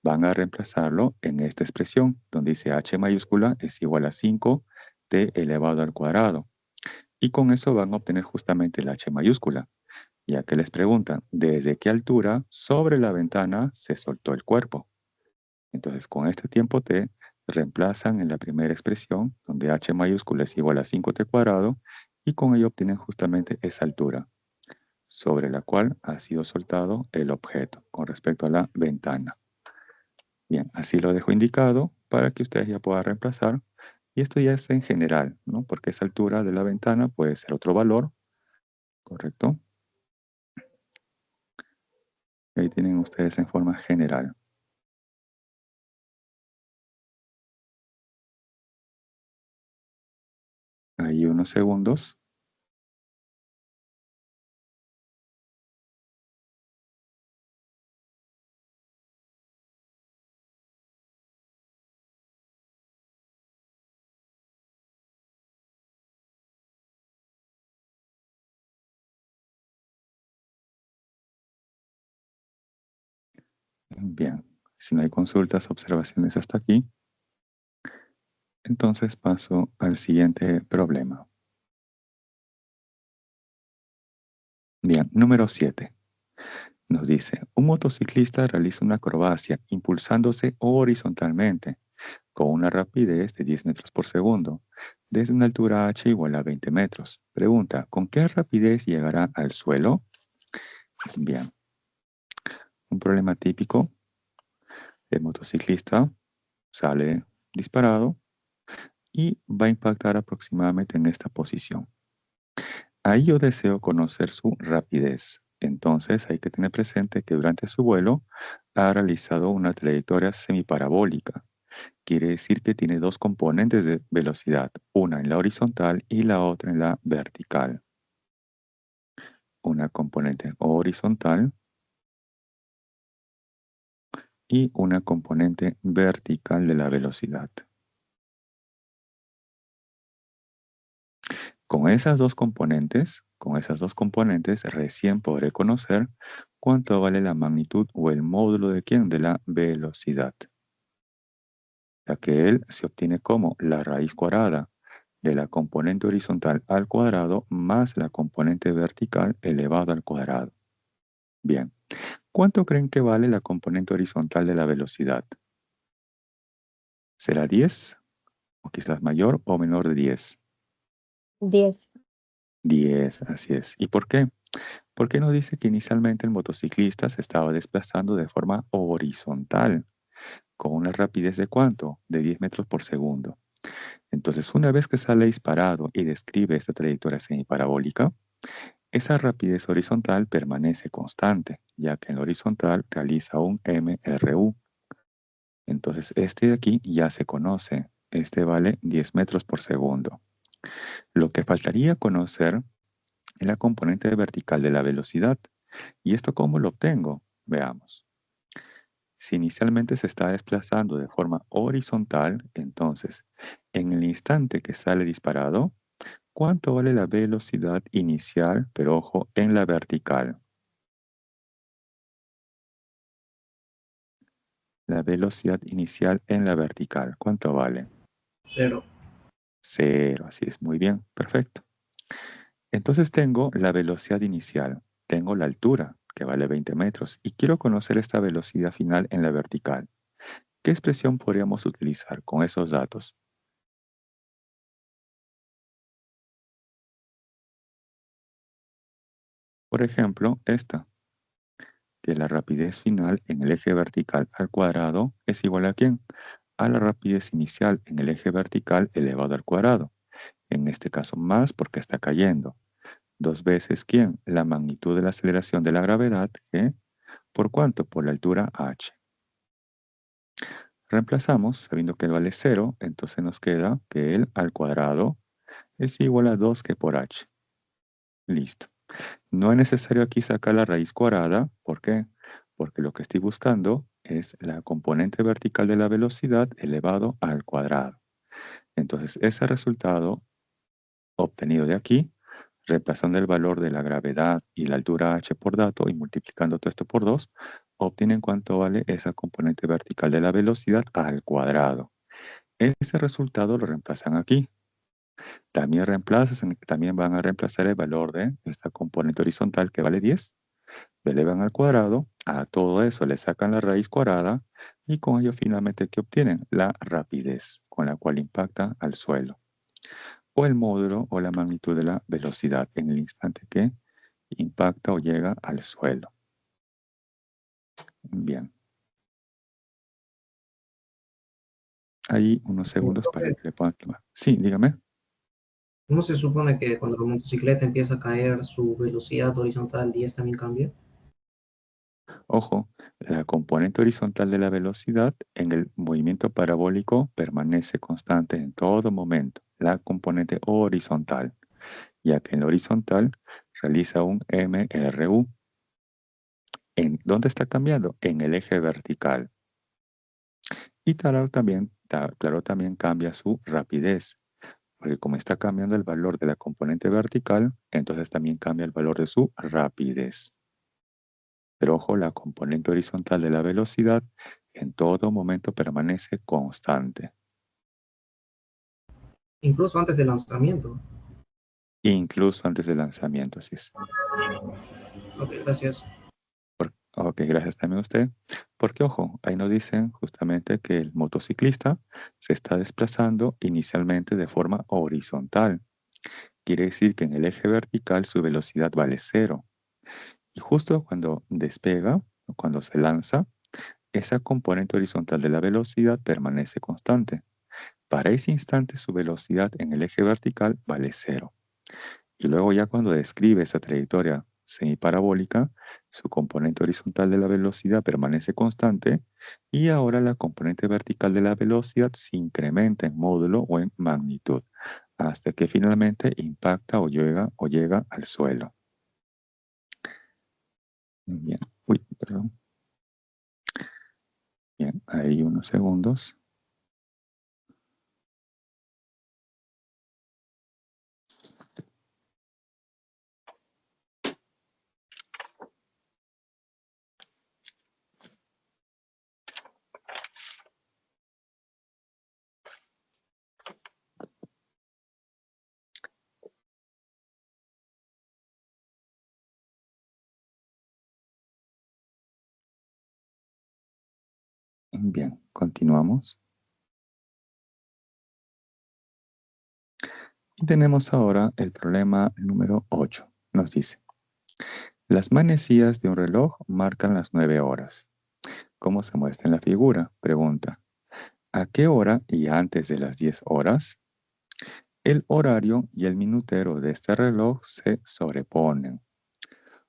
van a reemplazarlo en esta expresión, donde dice H mayúscula es igual a 5T elevado al cuadrado. Y con eso van a obtener justamente el H mayúscula, ya que les preguntan desde qué altura sobre la ventana se soltó el cuerpo. Entonces, con este tiempo T, reemplazan en la primera expresión, donde H mayúscula es igual a 5T cuadrado, y con ello obtienen justamente esa altura, sobre la cual ha sido soltado el objeto con respecto a la ventana. Bien, así lo dejo indicado para que ustedes ya puedan reemplazar. Y esto ya es en general, ¿no? Porque esa altura de la ventana puede ser otro valor, ¿correcto? Ahí tienen ustedes en forma general. Ahí unos segundos. Bien, si no hay consultas, observaciones hasta aquí, entonces paso al siguiente problema. Bien, número 7. Nos dice, un motociclista realiza una acrobacia impulsándose horizontalmente con una rapidez de 10 metros por segundo, desde una altura h igual a 20 metros. Pregunta, ¿con qué rapidez llegará al suelo? Bien, un problema típico. El motociclista sale disparado y va a impactar aproximadamente en esta posición. Ahí yo deseo conocer su rapidez. Entonces hay que tener presente que durante su vuelo ha realizado una trayectoria semiparabólica. Quiere decir que tiene dos componentes de velocidad, una en la horizontal y la otra en la vertical. Una componente horizontal y una componente vertical de la velocidad. Con esas dos componentes recién podré conocer cuánto vale la magnitud o el módulo de quién, de la velocidad. Ya que él se obtiene como la raíz cuadrada de la componente horizontal al cuadrado más la componente vertical elevado al cuadrado. Bien, ¿cuánto creen que vale la componente horizontal de la velocidad? ¿Será 10? ¿O quizás mayor o menor de 10? 10. 10, así es. ¿Y por qué? Porque nos dice que inicialmente el motociclista se estaba desplazando de forma horizontal, con una rapidez de ¿cuánto? De 10 metros por segundo. Entonces, una vez que sale disparado y describe esta trayectoria semiparabólica, esa rapidez horizontal permanece constante, ya que en la horizontal realiza un MRU. Entonces, este de aquí ya se conoce. Este vale 10 metros por segundo. Lo que faltaría conocer es la componente vertical de la velocidad. ¿Y esto cómo lo obtengo? Veamos. Si inicialmente se está desplazando de forma horizontal, entonces, en el instante que sale disparado, ¿cuánto vale la velocidad inicial, pero ojo, en la vertical? la velocidad inicial en la vertical. ¿Cuánto vale? 0. 0, así es, muy bien, perfecto. Entonces tengo la velocidad inicial, tengo la altura, que vale 20 metros, y quiero conocer esta velocidad final en la vertical. ¿Qué expresión podríamos utilizar con esos datos? Por ejemplo, esta, que la rapidez final en el eje vertical al cuadrado es igual ¿a quién? A la rapidez inicial en el eje vertical elevado al cuadrado. En este caso más porque está cayendo. 2 veces ¿quién? La magnitud de la aceleración de la gravedad, G, ¿por cuánto? Por la altura h. Reemplazamos, sabiendo que el vale 0, entonces nos queda que el al cuadrado es igual a 2 que por h. Listo. No es necesario aquí sacar la raíz cuadrada. ¿Por qué? Porque lo que estoy buscando es la componente vertical de la velocidad elevado al cuadrado. Entonces, ese resultado obtenido de aquí, reemplazando el valor de la gravedad y la altura h por dato y multiplicando todo esto por 2, obtienen cuánto vale esa componente vertical de la velocidad al cuadrado. Ese resultado lo reemplazan aquí. También van a reemplazar el valor de esta componente horizontal que vale 10, lo elevan al cuadrado, a todo eso le sacan la raíz cuadrada y con ello finalmente ¿qué obtienen? La rapidez con la cual impacta al suelo, o el módulo o la magnitud de la velocidad en el instante que impacta o llega al suelo. Bien. Ahí unos segundos para que le puedan tomar. Sí, dígame. ¿No se supone que cuando la motocicleta empieza a caer, su velocidad horizontal 10 también cambia? Ojo, la componente horizontal de la velocidad en el movimiento parabólico permanece constante en todo momento, la componente horizontal, ya que en la horizontal realiza un MRU. ¿En dónde está cambiando? En el eje vertical. Y claro, también cambia su rapidez, porque como está cambiando el valor de la componente vertical, entonces también cambia el valor de su rapidez. Pero ojo, la componente horizontal de la velocidad en todo momento permanece constante, Incluso antes del lanzamiento. incluso antes del lanzamiento, así es. Ok, gracias. Ok, gracias también a usted. Porque ojo, ahí nos dicen justamente que el motociclista se está desplazando inicialmente de forma horizontal. Quiere decir que en el eje vertical su velocidad vale 0. Y justo cuando despega, o cuando se lanza, esa componente horizontal de la velocidad permanece constante. Para ese instante su velocidad en el eje vertical vale 0. Y luego ya cuando describe esa trayectoria semiparabólica, su componente horizontal de la velocidad permanece constante y ahora la componente vertical de la velocidad se incrementa en módulo o en magnitud hasta que finalmente impacta o llega al suelo. Bien, uy, perdón. Bien, ahí unos segundos. Bien, continuamos. Y tenemos ahora el problema número 8. Nos dice, las manecillas de un reloj marcan las 9 horas. ¿Cómo se muestra en la figura? Pregunta, ¿a qué hora y antes de las 10 horas? El horario y el minutero de este reloj se sobreponen.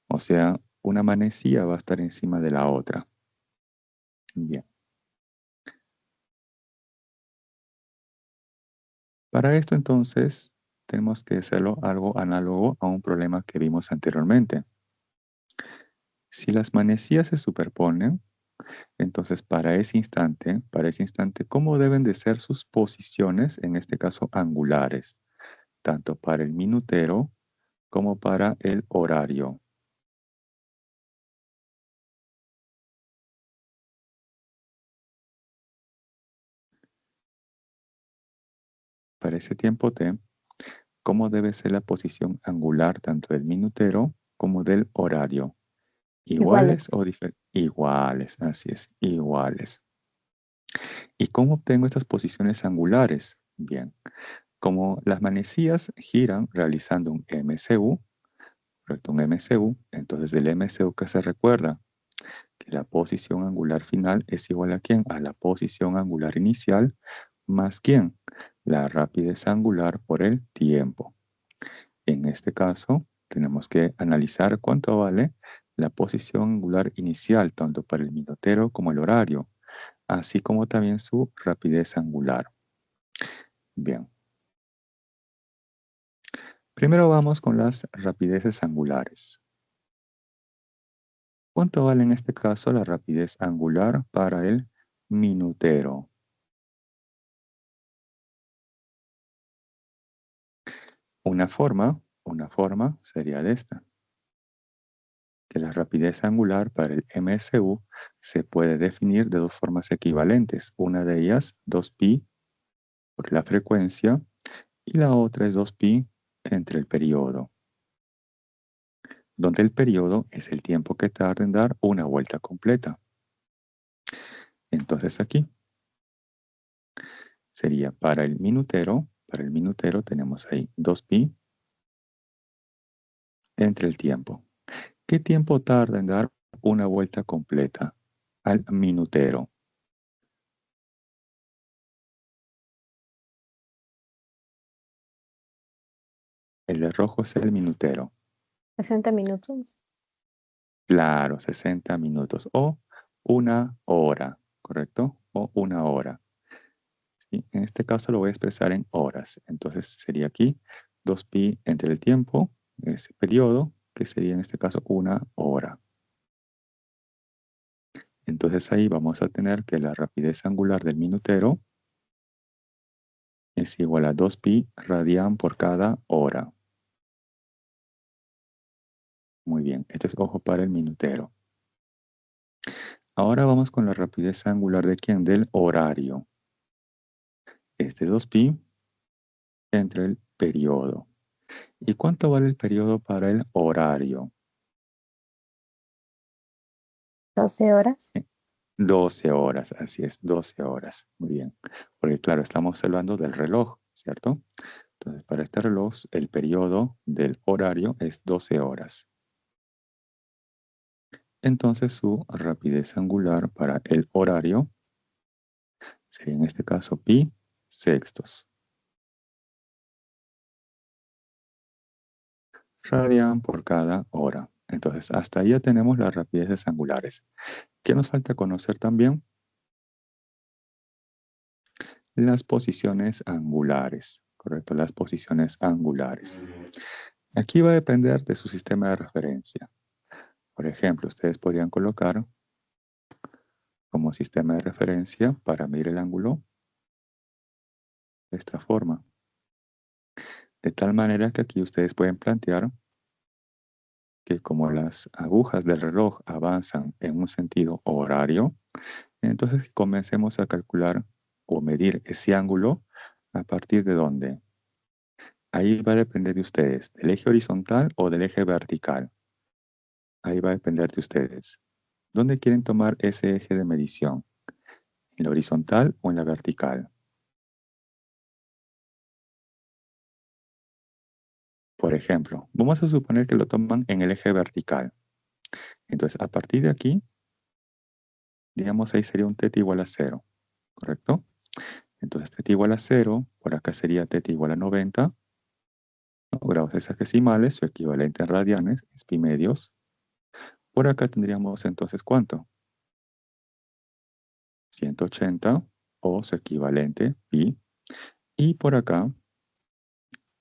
O sea, una manecilla va a estar encima de la otra. Bien. Para esto entonces tenemos que hacerlo algo análogo a un problema que vimos anteriormente. Si las manecillas se superponen, entonces para ese instante, ¿cómo deben de ser sus posiciones, en este caso angulares, tanto para el minutero como para el horario? para ese tiempo t, cómo debe ser la posición angular tanto del minutero como del horario. ¿Iguales Iguales. o diferentes? Iguales, así es, iguales. ¿Y cómo obtengo estas posiciones angulares? Bien, como las manecillas giran realizando un MCU, ¿correcto? Un MCU, entonces del MCU que se recuerda que la posición angular final es igual a ¿quién? A la posición angular inicial más ¿quién? La rapidez angular por el tiempo. En este caso, tenemos que analizar cuánto vale la posición angular inicial, tanto para el minutero como el horario, así como también su rapidez angular. Bien. Primero vamos con las rapideces angulares. ¿Cuánto vale en este caso la rapidez angular para el minutero? Una forma sería de esta. Que la rapidez angular para el MSU se puede definir de dos formas equivalentes. Una de ellas, 2pi por la frecuencia, y la otra es 2pi entre el periodo, donde el periodo es el tiempo que tarda en dar una vuelta completa. Entonces aquí sería para el minutero tenemos ahí 2pi entre el tiempo. ¿Qué tiempo tarda en dar una vuelta completa al minutero? El de rojo es el minutero. 60 minutos. Claro, 60 minutos o una hora, ¿correcto? O una hora. ¿Sí? En este caso lo voy a expresar en horas. Entonces sería aquí 2pi entre el tiempo, ese periodo, que sería en este caso una hora. Entonces ahí vamos a tener que la rapidez angular del minutero es igual a 2pi radian por cada hora. Muy bien, esto es ojo para el minutero. Ahora vamos con la rapidez angular de ¿quién? Del horario. Este 2pi entre el periodo. ¿Y cuánto vale el periodo para el horario? 12 horas. 12 horas, así es, 12 horas. Muy bien. Porque claro, estamos hablando del reloj, ¿cierto? Entonces, para este reloj, el periodo del horario es 12 horas. Entonces, su rapidez angular para el horario sería en este caso pi sextos. Radian por cada hora. Entonces, hasta ahí ya tenemos las rapideces angulares. ¿Qué nos falta conocer también? Las posiciones angulares, ¿correcto? Las posiciones angulares. Aquí va a depender de su sistema de referencia. Por ejemplo, ustedes podrían colocar como sistema de referencia para medir el ángulo de esta forma. De tal manera que aquí ustedes pueden plantear que como las agujas del reloj avanzan en un sentido horario, entonces comencemos a calcular o medir ese ángulo a partir de dónde. Ahí va a depender de ustedes, del eje horizontal o del eje vertical. Ahí va a depender de ustedes. ¿Dónde quieren tomar ese eje de medición? ¿En la horizontal o en la vertical? Por ejemplo, vamos a suponer que lo toman en el eje vertical. Entonces, a partir de aquí, digamos ahí sería un θ igual a 0, ¿correcto? Entonces, θ igual a 0, por acá sería θ igual a 90, ¿no? Grados hexagesimales, su equivalente en radianes, es pi medios. Por acá tendríamos entonces, ¿cuánto? 180, o su equivalente, pi. Y por acá,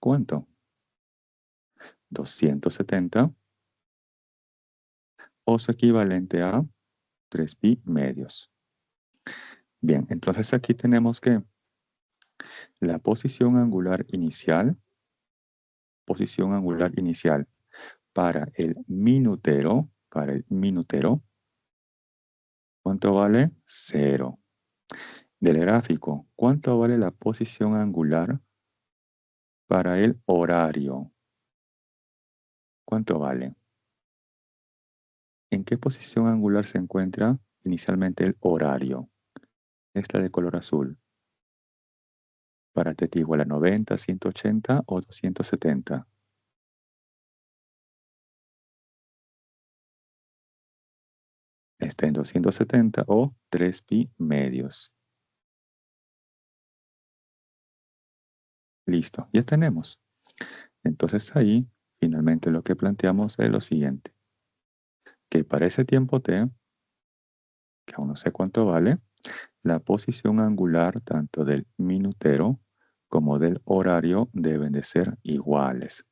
¿cuánto? 270, o su equivalente a 3pi medios. Bien, entonces aquí tenemos que la posición angular inicial para el minutero, ¿cuánto vale? 0. Del gráfico, ¿cuánto vale la posición angular para el horario, ¿cuánto vale? ¿En qué posición angular se encuentra inicialmente el horario? Esta de color azul. Para t igual a 90, 180 o 270. Está en 270 o 3 pi medios. Listo, ya tenemos. Entonces ahí, finalmente lo que planteamos es lo siguiente. Que para ese tiempo t, que aún no sé cuánto vale, la posición angular tanto del minutero como del horario deben de ser iguales.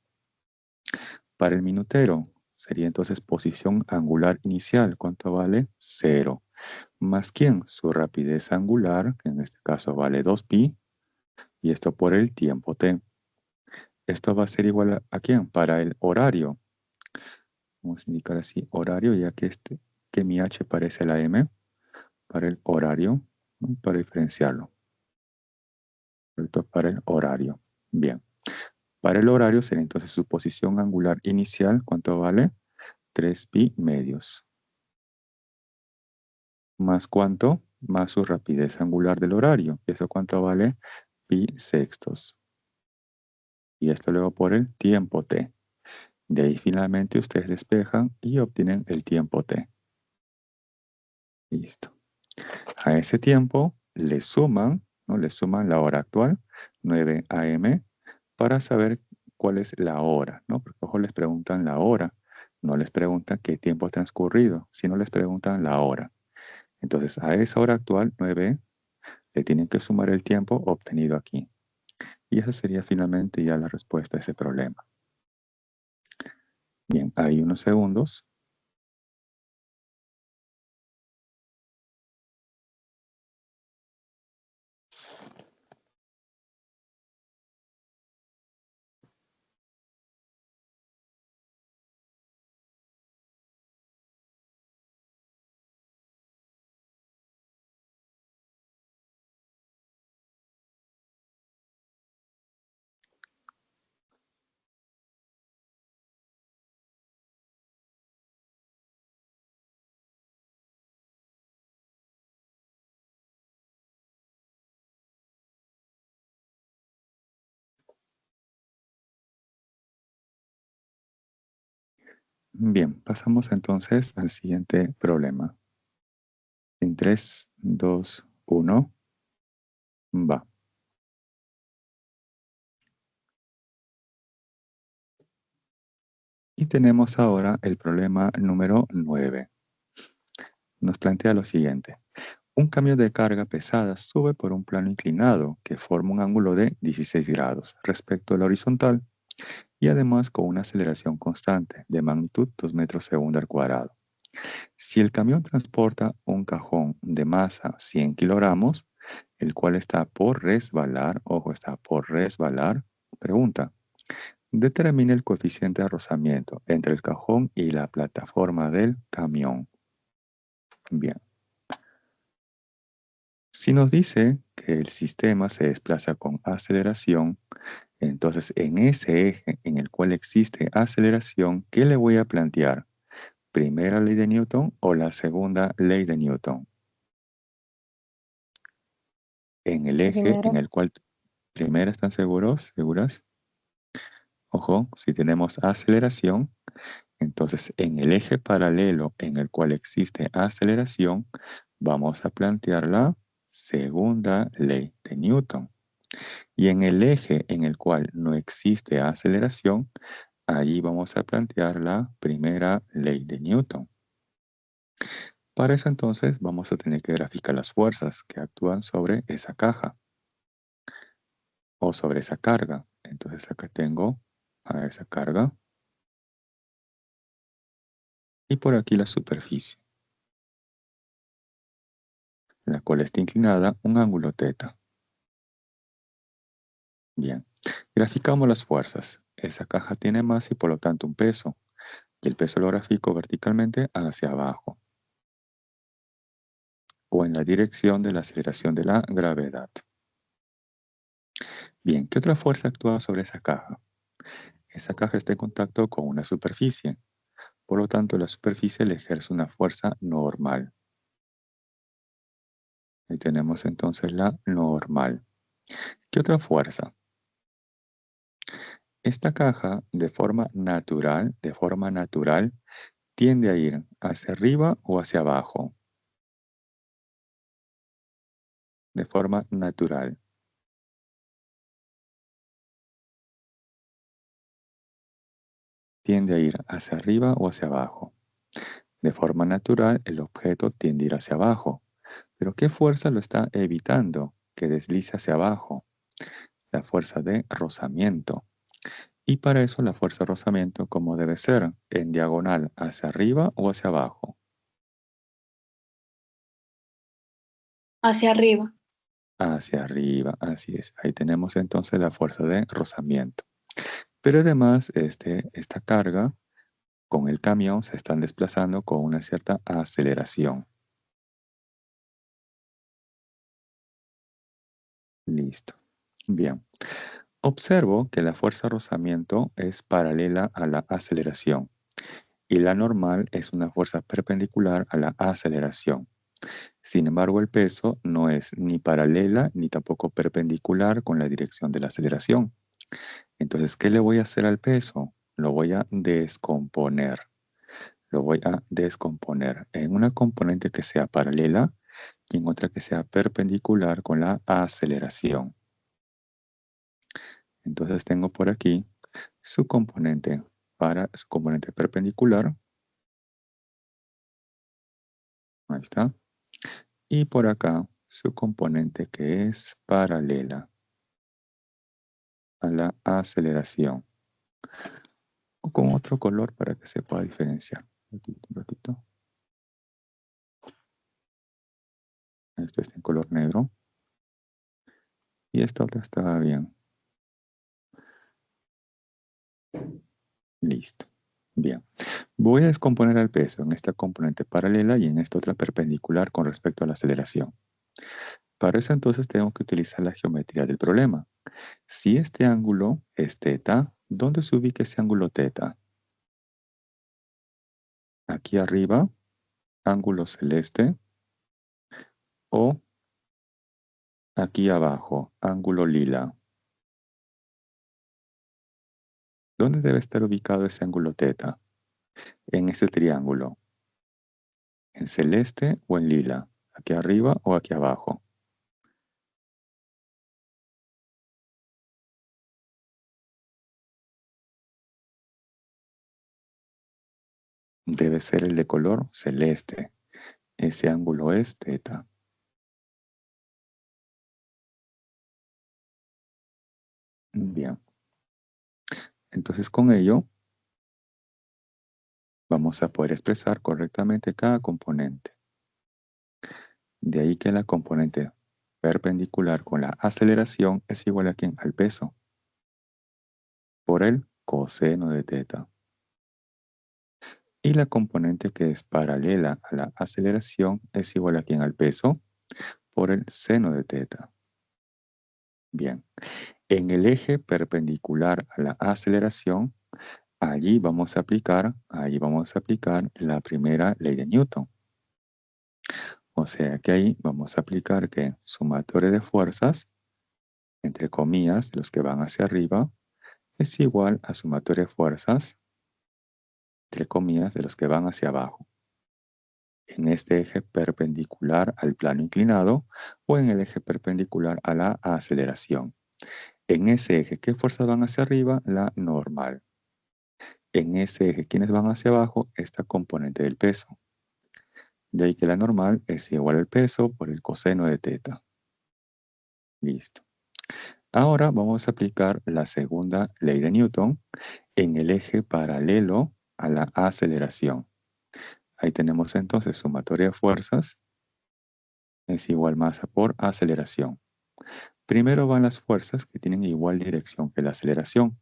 Para el minutero sería entonces posición angular inicial. ¿Cuánto vale? 0. ¿Más quién? Su rapidez angular, que en este caso vale 2pi, y esto por el tiempo t. Esto va a ser igual a quién? Para el horario. Vamos a indicar así horario, ya que mi h parece la m, para el horario, ¿no? Para diferenciarlo. Esto es para el horario. Bien. Para el horario sería entonces su posición angular inicial. ¿Cuánto vale? 3 pi medios. ¿Más cuánto? Más su rapidez angular del horario. ¿Y eso cuánto vale? Pi sextos. Y esto luego por el tiempo t. De ahí finalmente ustedes despejan y obtienen el tiempo t. Listo. A ese tiempo le suman, ¿no? Le suman la hora actual, 9 AM, para saber cuál es la hora, ¿no? Porque ojo, les preguntan la hora, no les preguntan qué tiempo ha transcurrido, sino les preguntan la hora. Entonces, a esa hora actual, 9, le tienen que sumar el tiempo obtenido aquí. Y esa sería finalmente ya la respuesta a ese problema. Bien, hay unos segundos. Bien, pasamos entonces al siguiente problema. En 3, 2, 1, va. Y tenemos ahora el problema número 9. Nos plantea lo siguiente. Un camión de carga pesada sube por un plano inclinado que forma un ángulo de 16 grados respecto a la horizontal y además con una aceleración constante de magnitud 2 metros segundo al cuadrado. Si el camión transporta un cajón de masa 100 kilogramos, el cual está por resbalar, ojo, está por resbalar, pregunta, determine el coeficiente de rozamiento entre el cajón y la plataforma del camión. Bien. Si nos dice que el sistema se desplaza con aceleración, entonces en ese eje en el cual existe aceleración, ¿qué le voy a plantear? ¿Primera ley de Newton o la segunda ley de Newton? En el eje Primero, en el cual... ¿Primera están seguros? ¿Seguras? Ojo, si tenemos aceleración, entonces en el eje paralelo en el cual existe aceleración, vamos a plantear la segunda ley de Newton. Y en el eje en el cual no existe aceleración, ahí vamos a plantear la primera ley de Newton. Para eso entonces vamos a tener que graficar las fuerzas que actúan sobre esa caja o sobre esa carga. Entonces acá tengo a esa carga y por aquí la superficie, la cual está inclinada un ángulo θ. Bien, graficamos las fuerzas. Esa caja tiene masa y por lo tanto un peso. Y el peso lo grafico verticalmente hacia abajo, o en la dirección de la aceleración de la gravedad. Bien, ¿qué otra fuerza actúa sobre esa caja? Esa caja está en contacto con una superficie. Por lo tanto, la superficie le ejerce una fuerza normal. Ahí tenemos entonces la normal. ¿Qué otra fuerza? Esta caja, de forma natural, tiende a ir hacia arriba o hacia abajo. De forma natural. Tiende a ir hacia arriba o hacia abajo. De forma natural, el objeto tiende a ir hacia abajo. ¿Pero qué fuerza lo está evitando que deslice hacia abajo? La fuerza de rozamiento. Y para eso la fuerza de rozamiento, ¿cómo debe ser? ¿En diagonal hacia arriba o hacia abajo? Hacia arriba. Hacia arriba, así es. Ahí tenemos entonces la fuerza de rozamiento. Pero además, esta carga con el camión se están desplazando con una cierta aceleración. Listo. Bien. Observo que la fuerza de rozamiento es paralela a la aceleración y la normal es una fuerza perpendicular a la aceleración. Sin embargo, el peso no es ni paralela ni tampoco perpendicular con la dirección de la aceleración. Entonces, ¿qué le voy a hacer al peso? Lo voy a descomponer. Lo voy a descomponer en una componente que sea paralela y en otra que sea perpendicular con la aceleración. Entonces tengo por aquí su componente perpendicular. Ahí está. Y por acá su componente que es paralela a la aceleración. O con otro color para que se pueda diferenciar. Un ratito. Este está en color negro. Y esta otra está bien. Listo. Bien. Voy a descomponer el peso en esta componente paralela y en esta otra perpendicular con respecto a la aceleración. Para eso entonces tengo que utilizar la geometría del problema. Si este ángulo es teta, ¿dónde se ubica ese ángulo teta? Aquí arriba, ángulo celeste, o aquí abajo, ángulo lila. ¿Dónde debe estar ubicado ese ángulo teta? En este triángulo. ¿En celeste o en lila? ¿Aquí arriba o aquí abajo? Debe ser el de color celeste. Ese ángulo es teta. Bien. Entonces con ello vamos a poder expresar correctamente cada componente. De ahí que la componente perpendicular con la aceleración es igual a ¿quién? Al peso. Por el coseno de teta. Y la componente que es paralela a la aceleración es igual a ¿quién? Al peso. Por el seno de teta. Bien. En el eje perpendicular a la aceleración, allí vamos a aplicar la primera ley de Newton. O sea que ahí vamos a aplicar que sumatoria de fuerzas, entre comillas, los que van hacia arriba, es igual a sumatoria de fuerzas, entre comillas, de los que van hacia abajo. En este eje perpendicular al plano inclinado o en el eje perpendicular a la aceleración. En ese eje, ¿qué fuerzas van hacia arriba? La normal. En ese eje, ¿quiénes van hacia abajo? Esta componente del peso. De ahí que la normal es igual al peso por el coseno de teta. Listo. Ahora vamos a aplicar la segunda ley de Newton en el eje paralelo a la aceleración. Ahí tenemos entonces sumatoria de fuerzas es igual masa por aceleración. Primero van las fuerzas que tienen igual dirección que la aceleración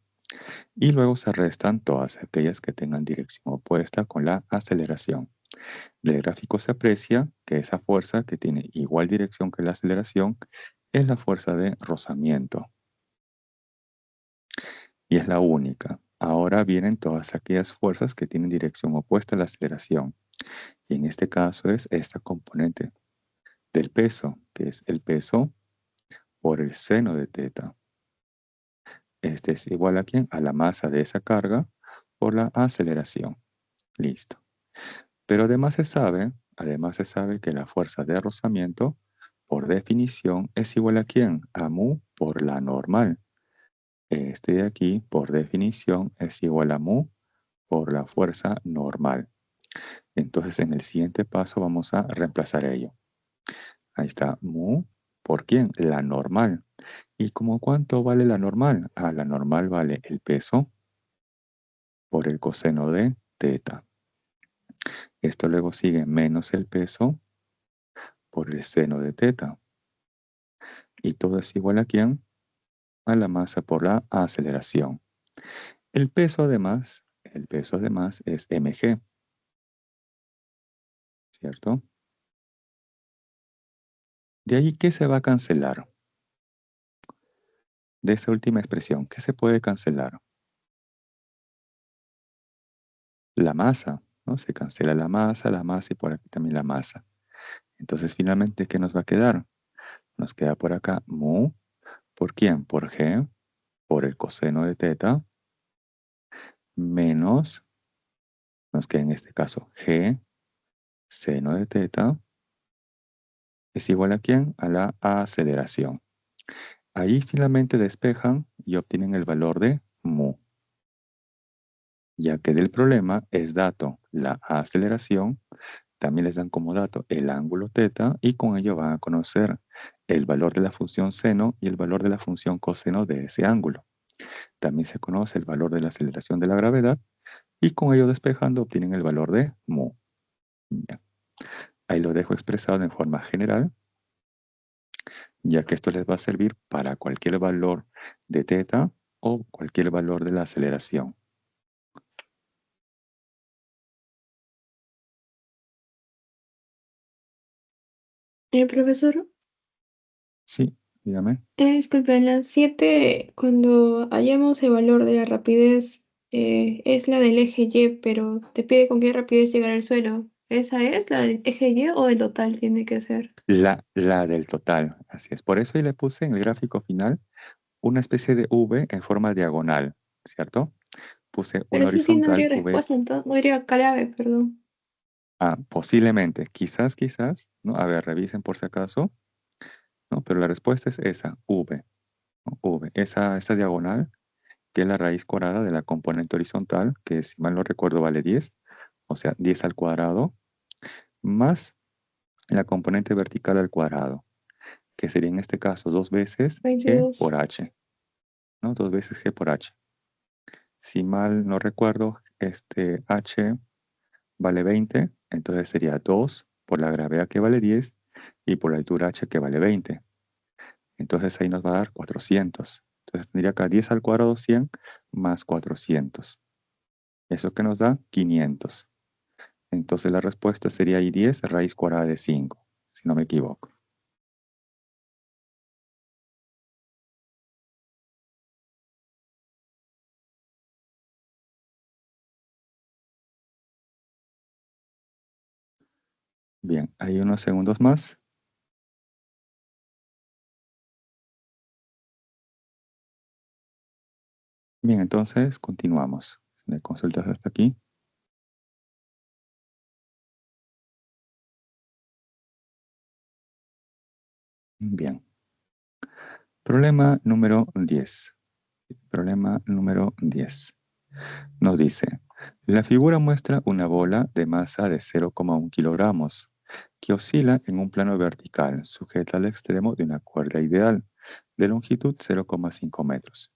y luego se restan todas aquellas que tengan dirección opuesta con la aceleración. Del gráfico se aprecia que esa fuerza que tiene igual dirección que la aceleración es la fuerza de rozamiento. y es la única. Ahora vienen todas aquellas fuerzas que tienen dirección opuesta a la aceleración. Y en este caso es esta componente del peso, que es el peso por el seno de teta. Este es igual a ¿quién? A la masa de esa carga por la aceleración. Listo. Pero además se sabe que la fuerza de rozamiento, por definición, es igual a ¿quién? A mu por la normal. Este de aquí, por definición, es igual a mu por la fuerza normal. Entonces, en el siguiente paso vamos a reemplazar ello. Ahí está, mu, ¿por quién? La normal. ¿Y como cuánto vale la normal? La normal vale el peso por el coseno de teta. Esto luego sigue menos el peso por el seno de teta. Y todo es igual a ¿quién? A la masa por la aceleración. El peso además es mg, ¿cierto? De ahí, ¿qué se va a cancelar? De esa última expresión, ¿qué se puede cancelar? La masa, ¿no? Se cancela la masa y por aquí también la masa. Entonces, finalmente, ¿qué nos va a quedar? Nos queda por acá mu, ¿por quién? Por g, por el coseno de teta, menos, nos queda en este caso g, seno de teta, es igual a ¿quién? A la aceleración. Ahí finalmente despejan y obtienen el valor de mu. Ya que del problema es dato la aceleración, también les dan como dato el ángulo teta y con ello van a conocer el valor de la función seno y el valor de la función coseno de ese ángulo. También se conoce el valor de la aceleración de la gravedad y con ello despejando obtienen el valor de mu. Ya. Ahí lo dejo expresado en forma general, ya que esto les va a servir para cualquier valor de teta o cualquier valor de la aceleración. Profesor, Sí, dígame. disculpe, en la 7, cuando hallamos el valor de la rapidez, es la del eje Y, pero te pide con qué rapidez llegar al suelo. ¿Esa es la del eje Y o el total tiene que ser? La del total, así es. Por eso ahí le puse en el gráfico final una especie de V en forma diagonal, ¿cierto? Puse Pero una ese sí no horizontal habría V, respuesta, entonces no habría clave, perdón. posiblemente, quizás, ¿no? A ver, revisen por si acaso, ¿no? Pero la respuesta es esa, V, ¿no? V, esta diagonal, que es la raíz cuadrada de la componente horizontal, que si mal no recuerdo vale 10, o sea, 10 al cuadrado, más la componente vertical al cuadrado, que sería en este caso 2 veces G 22. por H, ¿no? 2 veces G por H. Si mal no recuerdo, H vale 20, entonces sería 2 por la gravedad que vale 10 y por la altura H que vale 20. Entonces ahí nos va a dar 400. Entonces tendría acá 10 al cuadrado 100 más 400. Eso que nos da 500. Entonces la respuesta sería I 10 raíz cuadrada de 5, si no me equivoco. Bien, hay unos segundos más. Bien, entonces continuamos. ¿Me consultas hasta aquí? Bien. Problema número 10. Problema número 10. Nos dice, la figura muestra una bola de masa de 0,1 kilogramos que oscila en un plano vertical sujeta al extremo de una cuerda ideal de longitud 0,5 metros.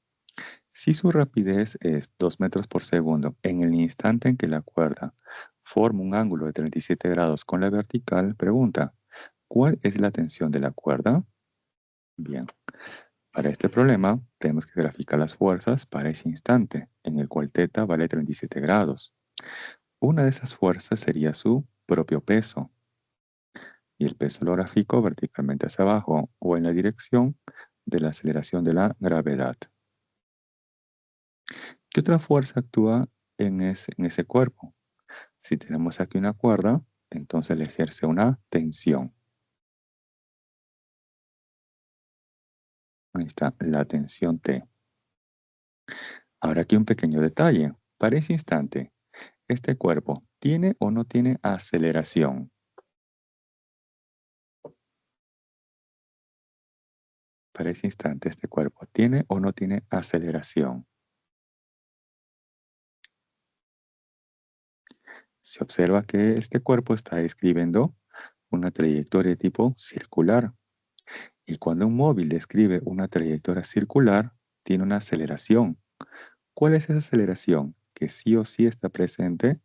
Si su rapidez es 2 metros por segundo en el instante en que la cuerda forma un ángulo de 37 grados con la vertical, pregunta, ¿cuál es la tensión de la cuerda? Bien. Para este problema, tenemos que graficar las fuerzas para ese instante, en el cual θ vale 37 grados. Una de esas fuerzas sería su propio peso, y el peso lo grafico verticalmente hacia abajo o en la dirección de la aceleración de la gravedad. ¿Qué otra fuerza actúa en ese cuerpo? Si tenemos aquí una cuerda, entonces le ejerce una tensión. Ahí está, la tensión T. Ahora aquí un pequeño detalle. Para ese instante, ¿este cuerpo tiene o no tiene aceleración? Para ese instante, ¿este cuerpo tiene o no tiene aceleración? Se observa que este cuerpo está describiendo una trayectoria de tipo circular. Y cuando un móvil describe una trayectoria circular, tiene una aceleración. ¿Cuál es esa aceleración? Que sí o sí está presente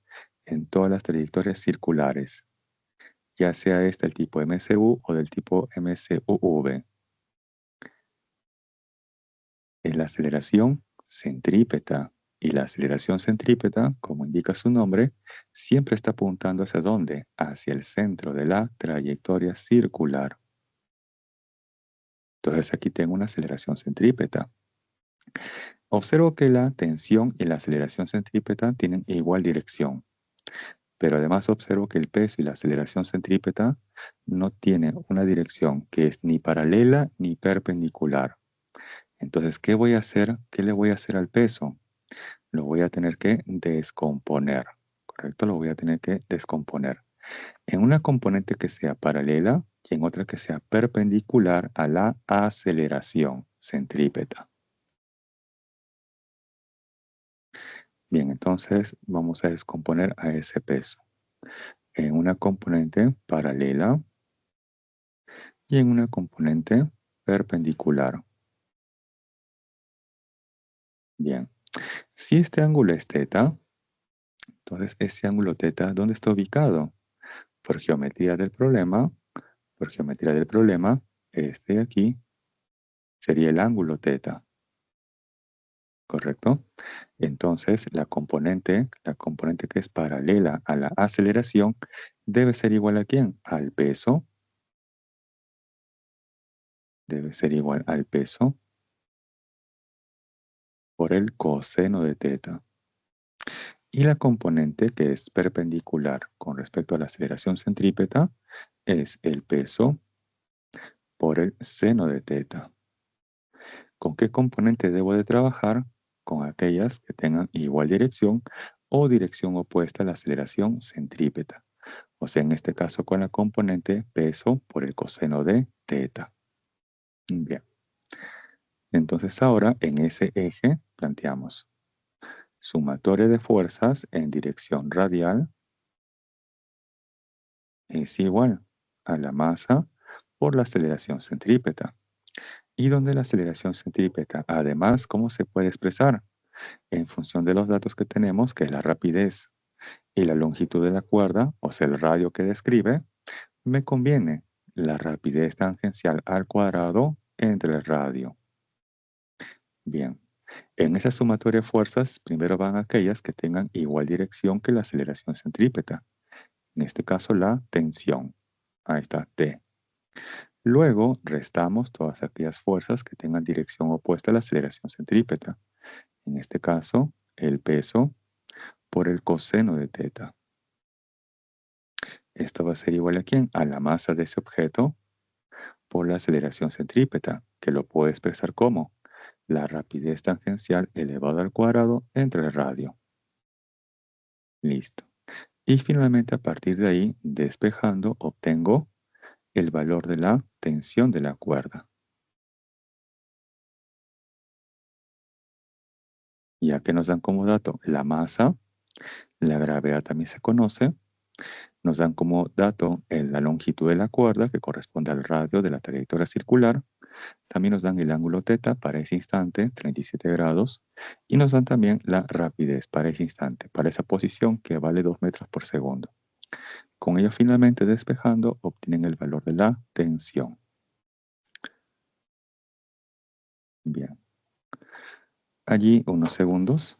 en todas las trayectorias circulares, ya sea este el tipo MCU o del tipo MCUV. Es la aceleración centrípeta. Y la aceleración centrípeta, como indica su nombre, siempre está apuntando hacia dónde? Hacia el centro de la trayectoria circular. Entonces aquí tengo una aceleración centrípeta. Observo que la tensión y la aceleración centrípeta tienen igual dirección, pero además observo que el peso y la aceleración centrípeta no tienen una dirección que es ni paralela ni perpendicular. Entonces, ¿qué voy a hacer? ¿Qué le voy a hacer al peso? Lo voy a tener que descomponer, ¿correcto? Lo voy a tener que descomponer en una componente que sea paralela y en otra que sea perpendicular a la aceleración centrípeta. Bien, entonces vamos a descomponer a ese peso en una componente paralela y en una componente perpendicular. Bien, si este ángulo es teta, entonces este ángulo teta, ¿dónde está ubicado? Por geometría del problema, este de aquí sería el ángulo teta, ¿correcto? Entonces la componente que es paralela a la aceleración debe ser igual a ¿quién? Al peso. Debe ser igual al peso por el coseno de teta. Y la componente que es perpendicular con respecto a la aceleración centrípeta es el peso por el seno de teta. ¿Con qué componente debo de trabajar? Con aquellas que tengan igual dirección o dirección opuesta a la aceleración centrípeta. O sea, en este caso con la componente peso por el coseno de teta. Bien. Entonces ahora en ese eje planteamos sumatoria de fuerzas en dirección radial es igual a la masa por la aceleración centrípeta. Y donde la aceleración centrípeta, además, ¿cómo se puede expresar? En función de los datos que tenemos, que es la rapidez y la longitud de la cuerda, o sea, el radio que describe, me conviene la rapidez tangencial al cuadrado entre el radio. Bien, en esa sumatoria de fuerzas, primero van aquellas que tengan igual dirección que la aceleración centrípeta. En este caso, la tensión. Ahí está, T. Luego, restamos todas aquellas fuerzas que tengan dirección opuesta a la aceleración centrípeta. En este caso, el peso por el coseno de teta. Esto va a ser igual a ¿quién? A la masa de ese objeto por la aceleración centrípeta, que lo puedo expresar como la rapidez tangencial elevado al cuadrado entre el radio. Listo. Y finalmente, a partir de ahí, despejando, obtengo el valor de la tensión de la cuerda. Ya que nos dan como dato la masa, la gravedad también se conoce, nos dan como dato la longitud de la cuerda, que corresponde al radio de la trayectoria circular. También nos dan el ángulo teta para ese instante, 37 grados, y nos dan también la rapidez para ese instante, para esa posición que vale 2 metros por segundo. Con ello finalmente despejando, obtienen el valor de la tensión. Bien. Allí unos segundos.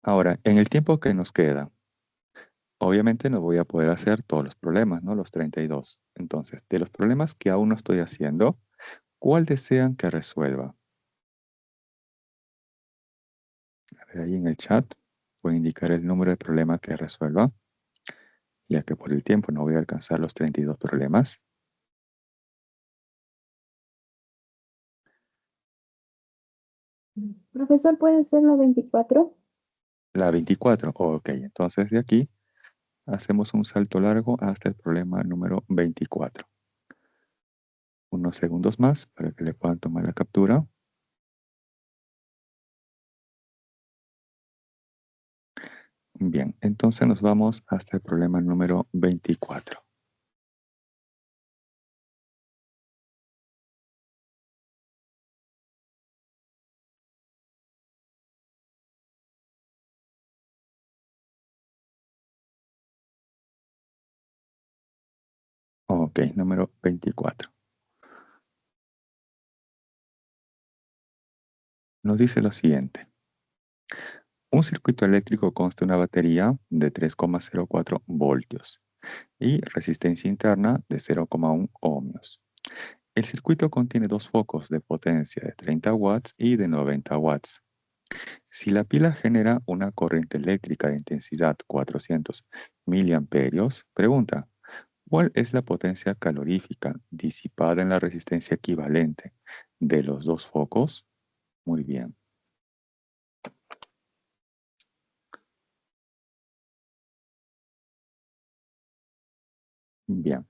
Ahora, en el tiempo que nos queda, Obviamente no voy a poder hacer todos los problemas, ¿no? Los 32. Entonces, de los problemas que aún no estoy haciendo, ¿cuál desean que resuelva? A ver, ahí en el chat voy a indicar el número de problemas que resuelva, ya que por el tiempo no voy a alcanzar los 32 problemas. Profesor, ¿puede ser la 24? La 24. Ok, entonces de aquí hacemos un salto largo hasta el problema número 24. Unos segundos más para que le puedan tomar la captura. Bien, entonces nos vamos hasta el problema número 24. Ok, número 24. Nos dice lo siguiente. Un circuito eléctrico consta de una batería de 3,04 voltios y resistencia interna de 0,1 ohmios. El circuito contiene dos focos de potencia de 30 watts y de 90 watts. Si la pila genera una corriente eléctrica de intensidad 400 miliamperios, pregunta, ¿cuál es la potencia calorífica disipada en la resistencia equivalente de los dos focos? Muy bien. Bien.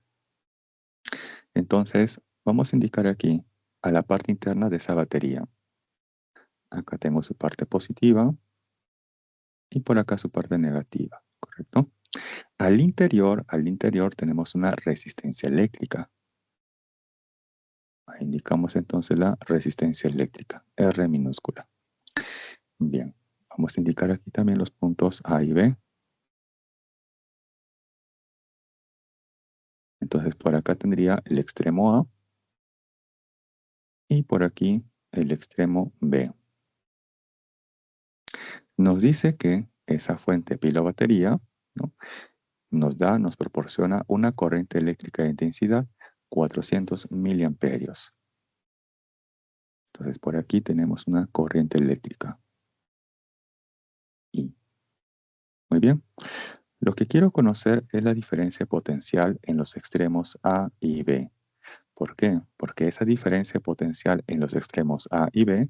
Entonces, vamos a indicar aquí a la parte interna de esa batería. Acá tengo su parte positiva y por acá su parte negativa, ¿correcto? Al interior tenemos una resistencia eléctrica. Ahí indicamos entonces la resistencia eléctrica, R minúscula. Bien, vamos a indicar aquí también los puntos A y B. Entonces por acá tendría el extremo A y por aquí el extremo B. Nos dice que esa fuente pila o batería, ¿no?, nos proporciona una corriente eléctrica de intensidad 400 miliamperios. Entonces por aquí tenemos una corriente eléctrica. I. Muy bien. Lo que quiero conocer es la diferencia potencial en los extremos A y B. ¿Por qué? Porque esa diferencia potencial en los extremos A y B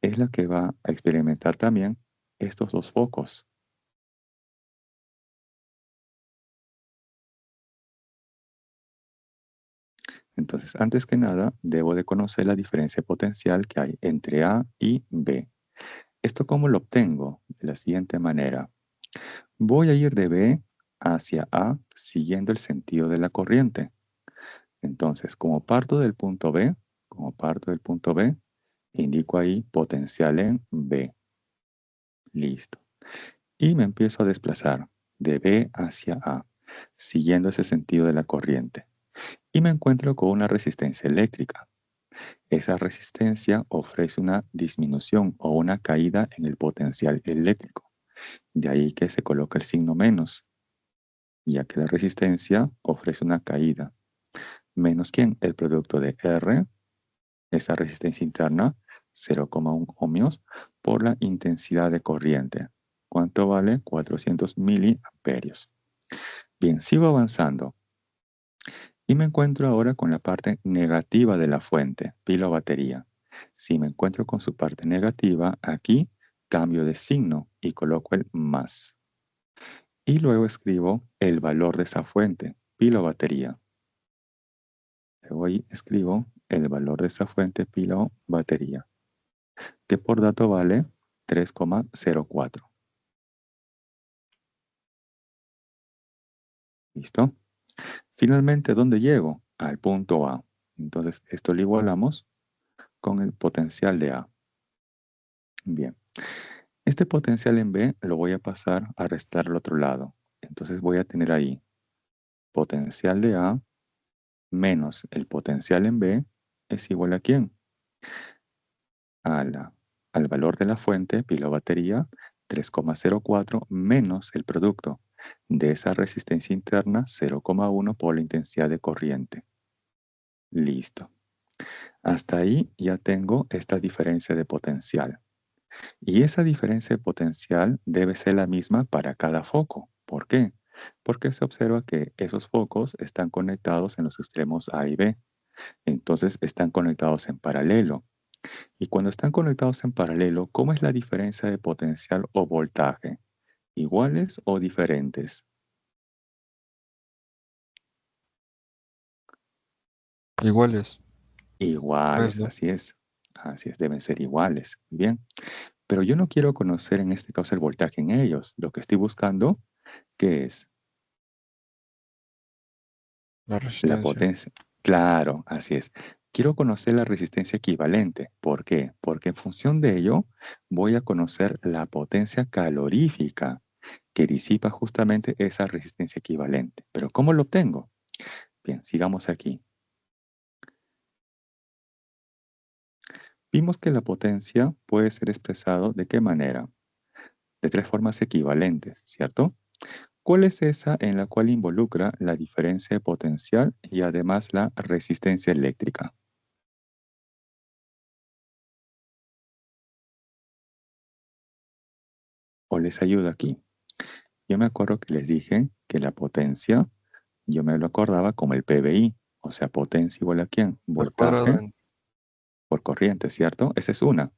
es la que va a experimentar también estos dos focos. Entonces, antes que nada, debo de conocer la diferencia potencial que hay entre A y B. ¿Esto cómo lo obtengo? De la siguiente manera. Voy a ir de B hacia A siguiendo el sentido de la corriente. Entonces, como parto del punto B, indico ahí potencial en B. Listo. Y me empiezo a desplazar de B hacia A, siguiendo ese sentido de la corriente. Y me encuentro con una resistencia eléctrica. Esa resistencia ofrece una disminución o una caída en el potencial eléctrico. De ahí que se coloca el signo menos, ya que la resistencia ofrece una caída. Menos ¿quién? El producto de R, esa resistencia interna, 0,1 ohmios, por la intensidad de corriente. ¿Cuánto vale? 400 miliamperios. Bien, sigo avanzando. Y me encuentro ahora con la parte negativa de la fuente, pila o batería. Si me encuentro con su parte negativa, aquí cambio de signo y coloco el más. Y luego escribo el valor de esa fuente, pila o batería. Luego ahí escribo el valor de esa fuente, pila o batería, que por dato vale 3,04. ¿Listo? Finalmente, ¿dónde llego? Al punto A. Entonces, esto lo igualamos con el potencial de A. Bien. Este potencial en B lo voy a pasar a restar al otro lado. Entonces voy a tener ahí potencial de A menos el potencial en B es igual a ¿quién? Al valor de la fuente, pila o batería, 3,04 menos el producto. de esa resistencia interna 0,1 por la intensidad de corriente. Listo. Hasta ahí ya tengo esta diferencia de potencial. Y esa diferencia de potencial debe ser la misma para cada foco. ¿Por qué? Porque se observa que esos focos están conectados en los extremos A y B. Entonces están conectados en paralelo. Y cuando están conectados en paralelo, ¿cómo es la diferencia de potencial o voltaje? ¿Iguales o diferentes? Iguales. Iguales, ¿No? así es. Así es, deben ser iguales. Bien. Pero yo no quiero conocer en este caso el voltaje en ellos. Lo que estoy buscando, ¿qué es? La La resistencia. potencia. Claro, así es. Quiero conocer la resistencia equivalente. ¿Por qué? Porque en función de ello voy a conocer la potencia calorífica que disipa justamente esa resistencia equivalente. ¿Pero cómo lo obtengo? Bien, sigamos aquí. Vimos que la potencia puede ser expresado ¿de qué manera? De tres formas equivalentes, ¿cierto? ¿Cuál es esa en la cual involucra la diferencia de potencial y además la resistencia eléctrica? ¿O les ayuda aquí? Yo me acuerdo que les dije que la potencia, yo me lo acordaba como el PBI, o sea, potencia igual a ¿quién? Al cuadrado Voltaje en por corriente, ¿cierto? Esa es una.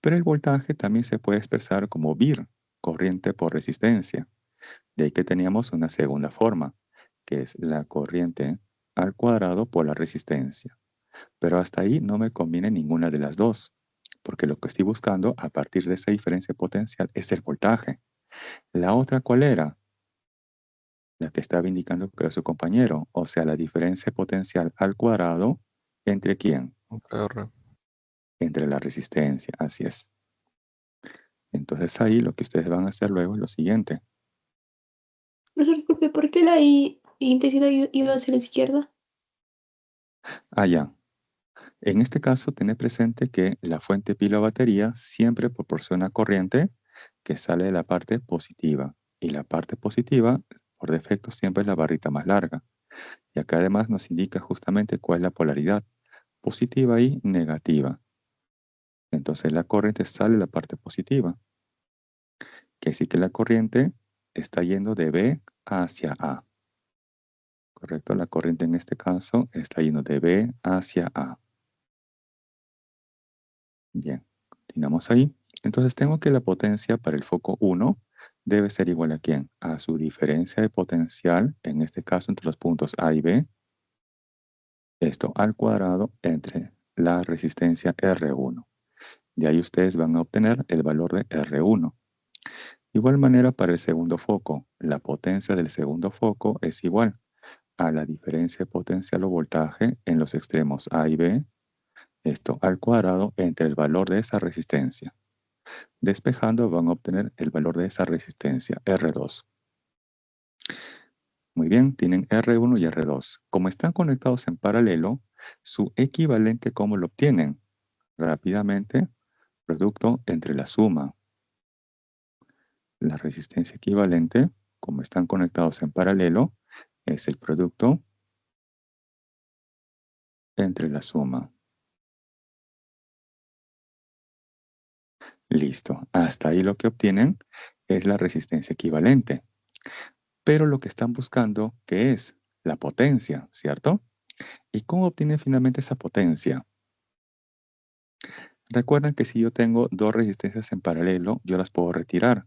Pero el voltaje también se puede expresar como VIR, corriente por resistencia. De ahí que teníamos una segunda forma, que es la corriente al cuadrado por la resistencia. Pero hasta ahí no me conviene ninguna de las dos, porque lo que estoy buscando a partir de esa diferencia potencial es el voltaje. ¿La otra cuál era? La que estaba indicando que era su compañero, o sea, la diferencia potencial al cuadrado, ¿entre quién? R. Entre la resistencia, así es. Entonces ahí lo que ustedes van a hacer luego es lo siguiente. Profesor, disculpe, ¿por qué la intensidad iba hacia la izquierda? Ya. En este caso, tener presente que la fuente pila o batería siempre proporciona corriente que sale de la parte positiva. Y la parte positiva, por defecto, siempre es la barrita más larga. Y acá además nos indica justamente cuál es la polaridad, positiva y negativa. Entonces la corriente sale de la parte positiva. Que sí que la corriente está yendo de B hacia A. ¿Correcto? La corriente en este caso está yendo de B hacia A. Bien, continuamos ahí. Entonces tengo que la potencia para el foco 1 debe ser igual a ¿quién? A su diferencia de potencial, en este caso entre los puntos A y B, esto al cuadrado entre la resistencia R1. De ahí ustedes van a obtener el valor de R1. De igual manera para el segundo foco, la potencia del segundo foco es igual a la diferencia de potencial o voltaje en los extremos A y B, esto al cuadrado entre el valor de esa resistencia. Despejando van a obtener el valor de esa resistencia, R2. Muy bien, tienen R1 y R2. Como están conectados en paralelo, su equivalente, ¿cómo lo obtienen? Rápidamente, producto entre la suma. La resistencia equivalente, como están conectados en paralelo, es el producto entre la suma. Listo. Hasta ahí lo que obtienen es la resistencia equivalente. Pero lo que están buscando, ¿qué es? La potencia, ¿cierto? ¿Y cómo obtienen finalmente esa potencia? Recuerden que si yo tengo dos resistencias en paralelo, yo las puedo retirar.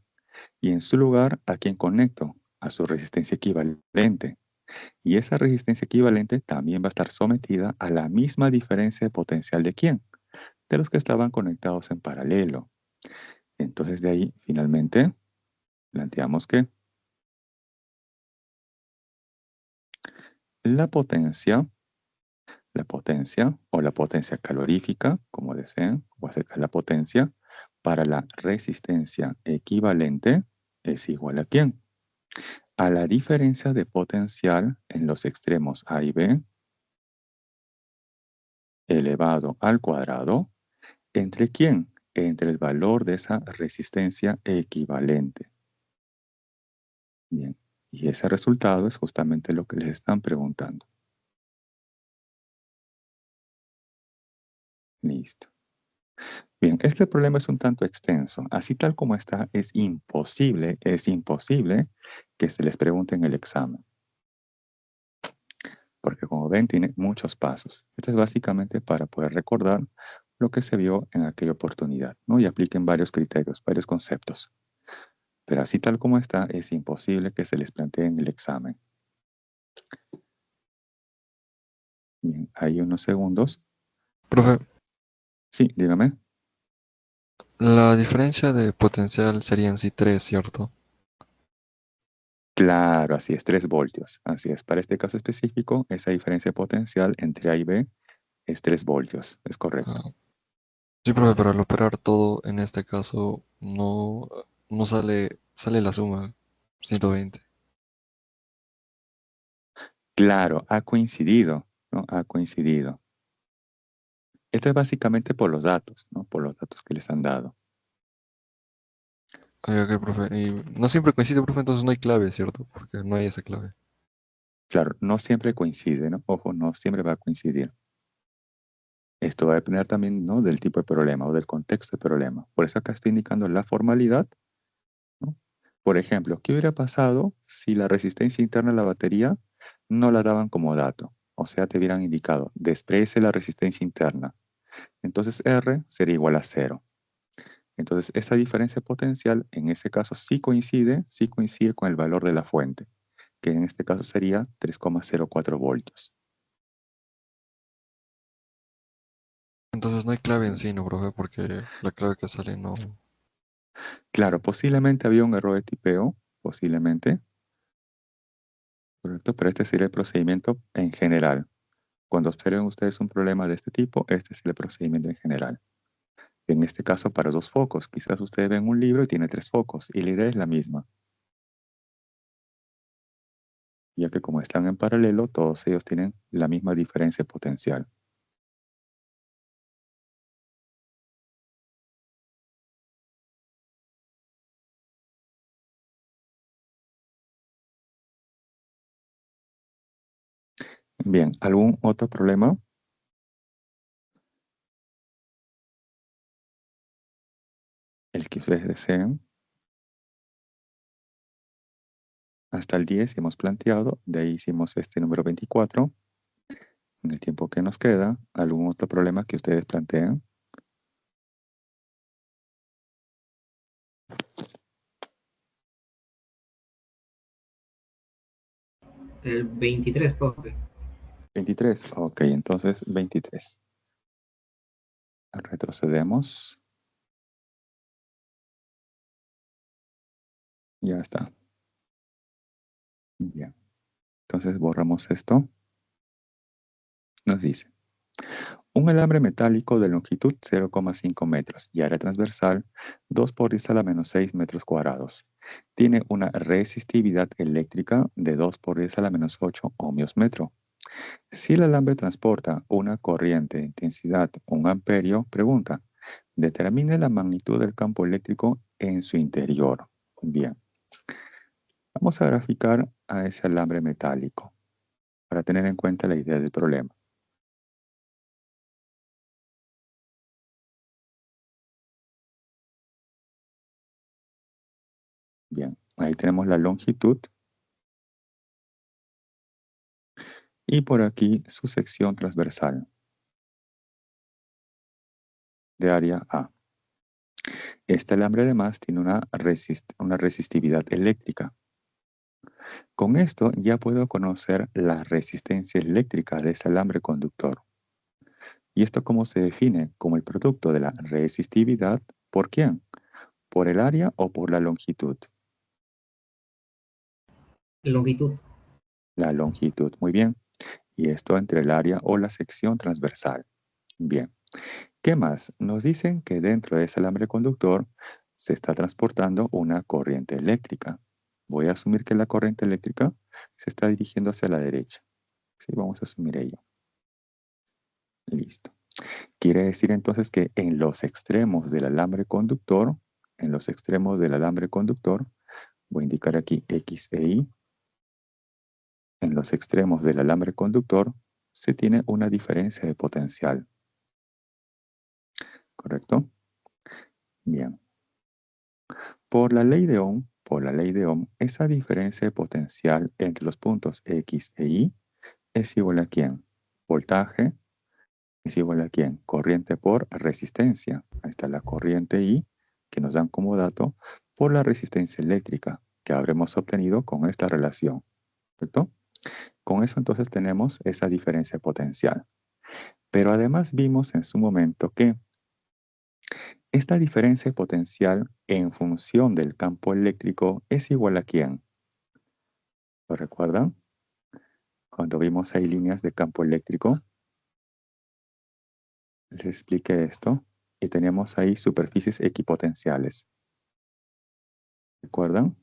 Y en su lugar, ¿a quién conecto? A su resistencia equivalente. Y esa resistencia equivalente también va a estar sometida a la misma diferencia de potencial de quién? De los que estaban conectados en paralelo. Entonces de ahí, finalmente, planteamos que la potencia o la potencia calorífica, como deseen, o acerca de la potencia, para la resistencia equivalente es igual a ¿quién? A la diferencia de potencial en los extremos A y B elevado al cuadrado, ¿entre quién? Entre el valor de esa resistencia equivalente. Bien, y ese resultado es justamente lo que les están preguntando. Listo. Bien, este problema es un tanto extenso. Así tal como está, es imposible que se les pregunte en el examen. Porque como ven, tiene muchos pasos. Esto es básicamente para poder recordar lo que se vio en aquella oportunidad, ¿no? Y apliquen varios criterios, varios conceptos. Pero así tal como está, es imposible que se les plantee en el examen. Bien, hay unos segundos. Profe, Sí, dígame. la diferencia de potencial sería en sí 3, ¿cierto? Claro, así es, 3 voltios. Así es. Para este caso específico, esa diferencia potencial entre A y B es 3 voltios. Es correcto. Ah, sí, profe, pero al operar todo, en este caso, no sale la suma, 120. Claro, ha coincidido, ¿no? Ha coincidido. Esto es básicamente por los datos, ¿no? Por los datos que les han dado. Ok, profe. Y no siempre coincide, profe, entonces no hay clave, ¿cierto? Porque no hay esa clave. Claro, no siempre coincide, ¿no? Ojo, no siempre va a coincidir. Esto va a depender también, ¿no? Del tipo de problema o del contexto de problema. Por eso acá estoy indicando la formalidad, ¿no? Por ejemplo, ¿qué hubiera pasado si la resistencia interna de la batería no la daban como dato? O sea, te hubieran indicado, desprecie la resistencia interna. Entonces R sería igual a 0. Entonces, esa diferencia potencial, en ese caso, sí coincide con el valor de la fuente, que en este caso sería 3,04 voltios. Entonces no hay clave en sí, ¿no, profe? Porque la clave que sale no... Claro, posiblemente había un error de tipeo, posiblemente, correcto, pero este sería el procedimiento en general. Cuando observen ustedes un problema de este tipo, este es el procedimiento en general. En este caso, para 2 focos, quizás ustedes ven un libro y tiene 3 focos, y la idea es la misma, ya que como están en paralelo, todos ellos tienen la misma diferencia potencial. Bien, ¿algún otro problema? El que ustedes deseen. Hasta el 10 hemos planteado, de ahí hicimos este número 24. En el tiempo que nos queda, ¿algún otro problema que ustedes planteen? El 23, profe. 23, ok, entonces 23. Retrocedemos. Ya está. Bien. Entonces borramos esto. Nos dice, un alambre metálico de longitud 0,5 metros y área transversal 2 por 10 a la menos 6 metros cuadrados. Tiene una resistividad eléctrica de 2 por 10 a la menos 8 ohmios metro. Si el alambre transporta una corriente de intensidad 1 amperio, pregunta, determine la magnitud del campo eléctrico en su interior. Bien, vamos a graficar a ese alambre metálico para tener en cuenta la idea del problema. Bien, ahí tenemos la longitud y por aquí su sección transversal de área A. Este alambre además tiene una resistividad eléctrica. Con esto ya puedo conocer la resistencia eléctrica de ese alambre conductor. ¿Y esto cómo se define? Como el producto de la resistividad, ¿por quién? ¿Por el área o por la longitud? Longitud. La longitud, muy bien. Y esto entre el área o la sección transversal. Bien. ¿Qué más? Nos dicen que dentro de ese alambre conductor se está transportando una corriente eléctrica. Voy a asumir que la corriente eléctrica se está dirigiendo hacia la derecha. Sí, vamos a asumir ello. Listo. Quiere decir entonces que en los extremos del alambre conductor, voy a indicar aquí X e Y. En los extremos del alambre conductor se tiene una diferencia de potencial. ¿Correcto? Bien. Por la ley de Ohm, esa diferencia de potencial entre los puntos X e Y es igual a ¿quién? Voltaje es igual a ¿quién? Corriente por resistencia. Ahí está la corriente I, que nos dan como dato, por la resistencia eléctrica que habremos obtenido con esta relación. ¿Correcto? Con eso entonces tenemos esa diferencia de potencial. Pero además vimos en su momento que esta diferencia de potencial en función del campo eléctrico es igual a ¿quién? ¿Lo recuerdan? Cuando vimos ahí líneas de campo eléctrico, les expliqué esto y teníamos ahí superficies equipotenciales. ¿Recuerdan?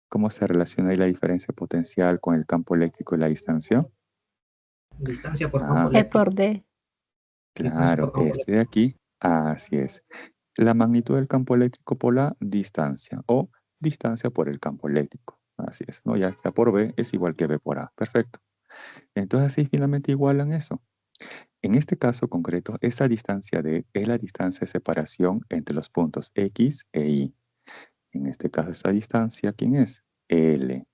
¿Cómo se relaciona ahí la diferencia potencial con el campo eléctrico y la distancia? Distancia por campo Ah, E eléctrico. por D. Distancia claro, por campo este de aquí, así es. La magnitud del campo eléctrico por la distancia o distancia por el campo eléctrico. Así es, ¿no? Ya por B es igual que B por A. Perfecto. Entonces así finalmente igualan eso. En este caso concreto, esa distancia D es la distancia de separación entre los puntos X e Y. En este caso, esa distancia, ¿quién es? L.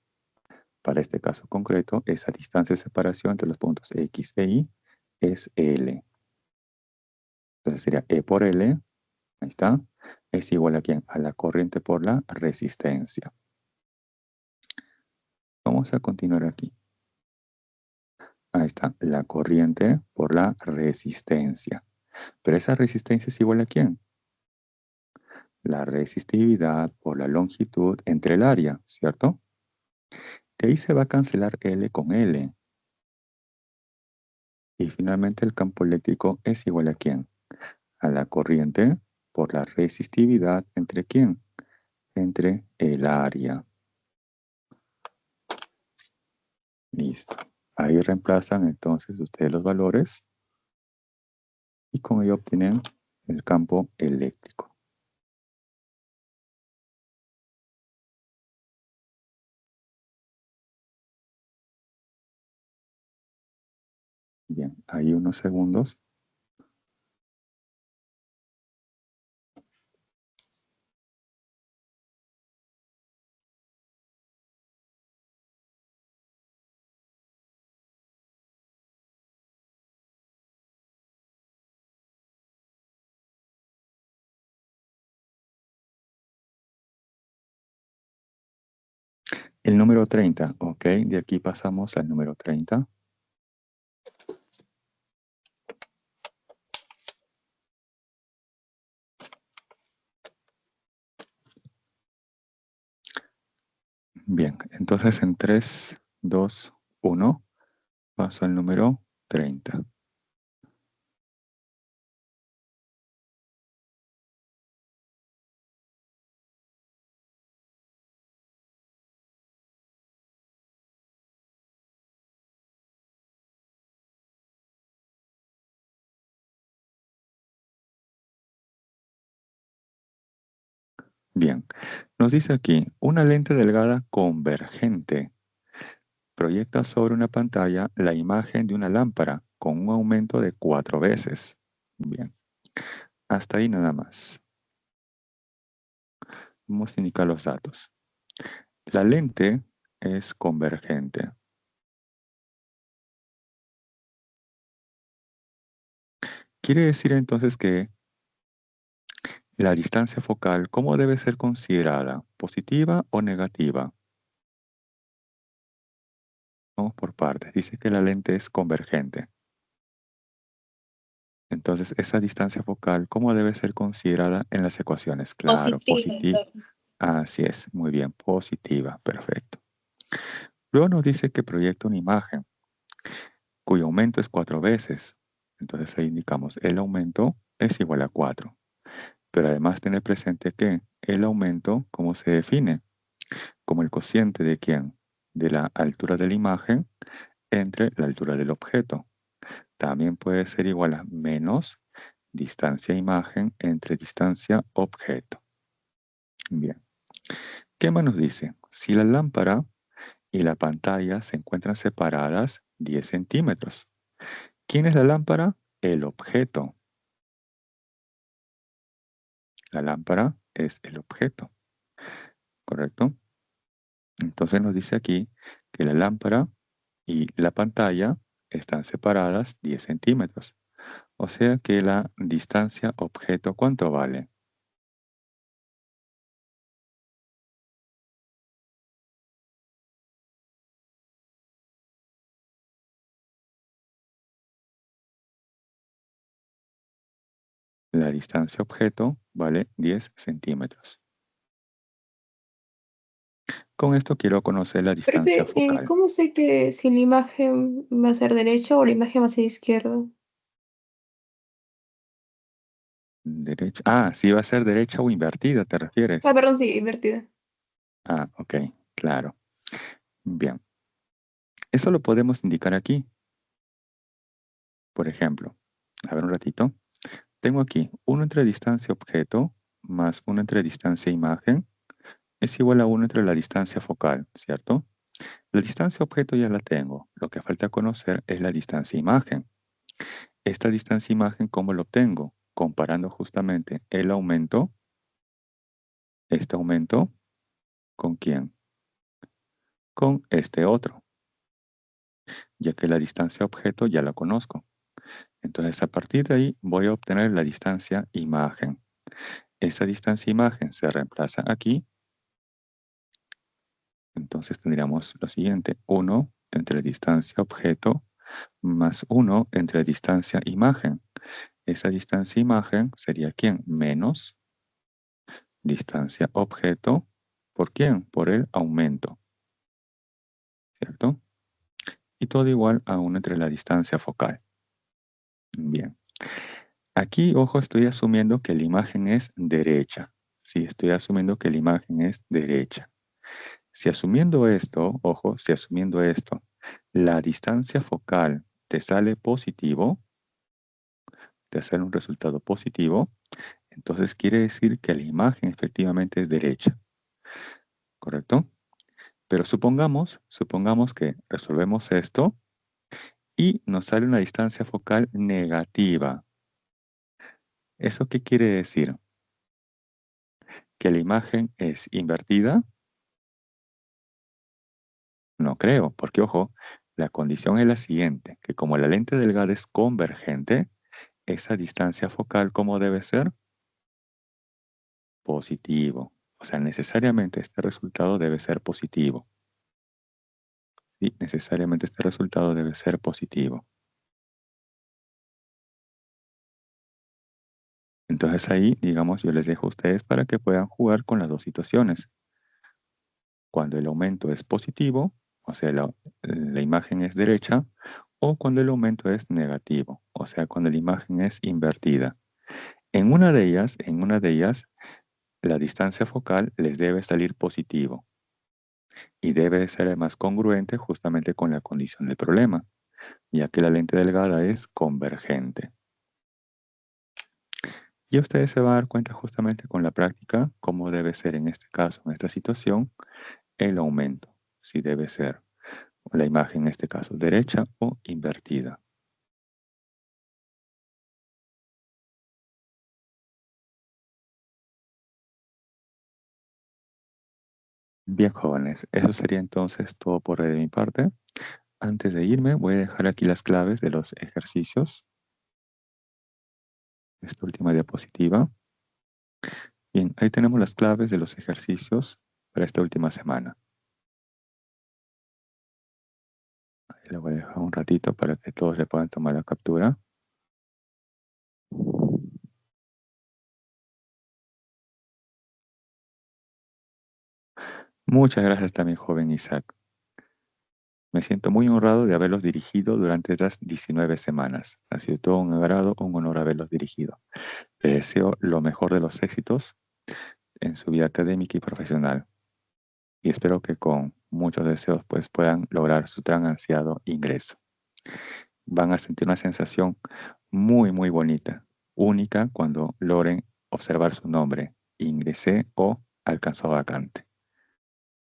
Para este caso concreto, esa distancia de separación entre los puntos X e Y es L. Entonces sería E por L, ahí está, es igual a ¿quién? A la corriente por la resistencia. Vamos a continuar aquí. Ahí está, la corriente por la resistencia. Pero esa resistencia es igual a ¿quién? La resistividad por la longitud entre el área, ¿cierto? De ahí se va a cancelar L con L. Y finalmente el campo eléctrico es igual a ¿quién? A la corriente por la resistividad entre ¿quién? Entre el área. Listo. Ahí reemplazan entonces ustedes los valores y con ello obtienen el campo eléctrico. Bien, ahí unos segundos. El número 30, ok, de aquí pasamos al número 30. Bien, entonces en 3, 2, 1, paso al número 30. Bien, nos dice aquí, una lente delgada convergente proyecta sobre una pantalla la imagen de una lámpara con un aumento de 4 veces. Bien, hasta ahí nada más. Vamos a indicar los datos. La lente es convergente. Quiere decir entonces que la distancia focal, ¿cómo debe ser considerada? ¿Positiva o negativa? Vamos por partes. Dice que la lente es convergente. Entonces, esa distancia focal, ¿cómo debe ser considerada en las ecuaciones? Claro, positiva. Así es, muy bien, positiva, perfecto. Luego nos dice que proyecta una imagen cuyo aumento es 4 veces. Entonces ahí indicamos el aumento es igual a 4. Pero además tener presente que el aumento, ¿cómo se define? Como el cociente de ¿quién? De la altura de la imagen entre la altura del objeto. También puede ser igual a menos distancia imagen entre distancia objeto. Bien. ¿Qué más nos dice? Si la lámpara y la pantalla se encuentran separadas 10 centímetros. ¿Quién es la lámpara? El objeto. La lámpara es el objeto, ¿correcto? Entonces nos dice aquí que la lámpara y la pantalla están separadas 10 centímetros. O sea que la distancia objeto, ¿cuánto vale? La distancia objeto vale 10 centímetros. Con esto quiero conocer la distancia Profe, focal. ¿cómo sé que si la imagen va a ser derecha o la imagen va a ser izquierda? Derecha. Ah, si va a ser derecha o invertida, ¿te refieres? Ah, perdón, sí, invertida. Ah, ok, claro. Bien. Eso lo podemos indicar aquí. Por ejemplo, a ver un ratito. Tengo aquí 1 entre distancia objeto más 1 entre distancia imagen es igual a 1 entre la distancia focal, ¿cierto? La distancia objeto ya la tengo. Lo que falta conocer es la distancia imagen. Esta distancia imagen, ¿cómo lo obtengo? Comparando justamente el aumento, este aumento, ¿con quién? Con este otro, ya que la distancia objeto ya la conozco. Entonces, a partir de ahí voy a obtener la distancia imagen. Esa distancia imagen se reemplaza aquí. Entonces tendríamos lo siguiente. 1 entre distancia objeto más 1 entre distancia imagen. Esa distancia imagen sería ¿quién? Menos distancia objeto. ¿Por quién? Por el aumento. ¿Cierto? Y todo igual a 1 entre la distancia focal. Bien. Aquí, ojo, estoy asumiendo que la imagen es derecha. Sí, estoy asumiendo que la imagen es derecha. Si asumiendo esto, ojo, si asumiendo esto, la distancia focal te sale positivo, te sale un resultado positivo, entonces quiere decir que la imagen efectivamente es derecha. ¿Correcto? Pero supongamos que resolvemos esto y nos sale una distancia focal negativa. ¿Eso qué quiere decir? ¿Que la imagen es invertida? No creo, porque ojo, la condición es la siguiente, que como la lente delgada es convergente, esa distancia focal, ¿cómo debe ser? Positivo. O sea, necesariamente este resultado debe ser positivo. Sí, necesariamente este resultado debe ser positivo. Entonces ahí, digamos, yo les dejo a ustedes para que puedan jugar con las dos situaciones. Cuando el aumento es positivo, o sea, la imagen es derecha, o cuando el aumento es negativo, o sea, cuando la imagen es invertida. En una de ellas, la distancia focal les debe salir positivo y debe ser además congruente justamente con la condición del problema, ya que la lente delgada es convergente. Y ustedes se van a dar cuenta justamente con la práctica cómo debe ser en este caso, en esta situación, el aumento, si debe ser la imagen en este caso derecha o invertida. Bien, jóvenes, eso sería entonces todo por de mi parte. Antes de irme, voy a dejar aquí las claves de los ejercicios. Esta última diapositiva. Bien, ahí tenemos las claves de los ejercicios para esta última semana. Ahí la voy a dejar un ratito para que todos le puedan tomar la captura. Muchas gracias también, joven Isaac. Me siento muy honrado de haberlos dirigido durante estas 19 semanas. Ha sido todo un agrado, un honor haberlos dirigido. Les deseo lo mejor de los éxitos en su vida académica y profesional. Y espero que con muchos deseos pues puedan lograr su tan ansiado ingreso. Van a sentir una sensación muy, muy bonita. única cuando logren observar su nombre. Ingresé o alcanzó vacante.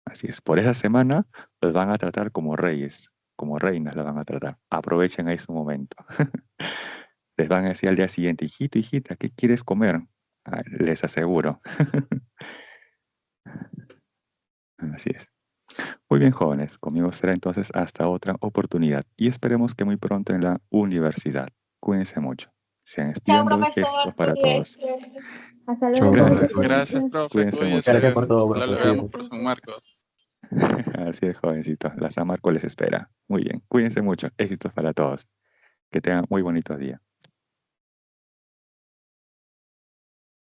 Así es. Por esa semana los van a tratar como reyes, como reinas los van a tratar. Aprovechen ahí su momento. Les van a decir al día siguiente, hijito, hijita, ¿qué quieres comer? Ah, les aseguro. Así es. Muy bien, jóvenes. Conmigo será entonces hasta otra oportunidad. Y esperemos que muy pronto en la universidad. Cuídense mucho. Sean estudiando y éxitos para todos. Hasta Chao, luego. Gracias. profe. Gracias, profe. Cuídense mucho. Cuídese. Gracias por todo, Ojalá profe. lo veamos Cuídese. por San Marcos. Así es, jovencitos. La San Marco les espera. Muy bien. Cuídense mucho. Éxitos para todos. Que tengan muy bonitos días.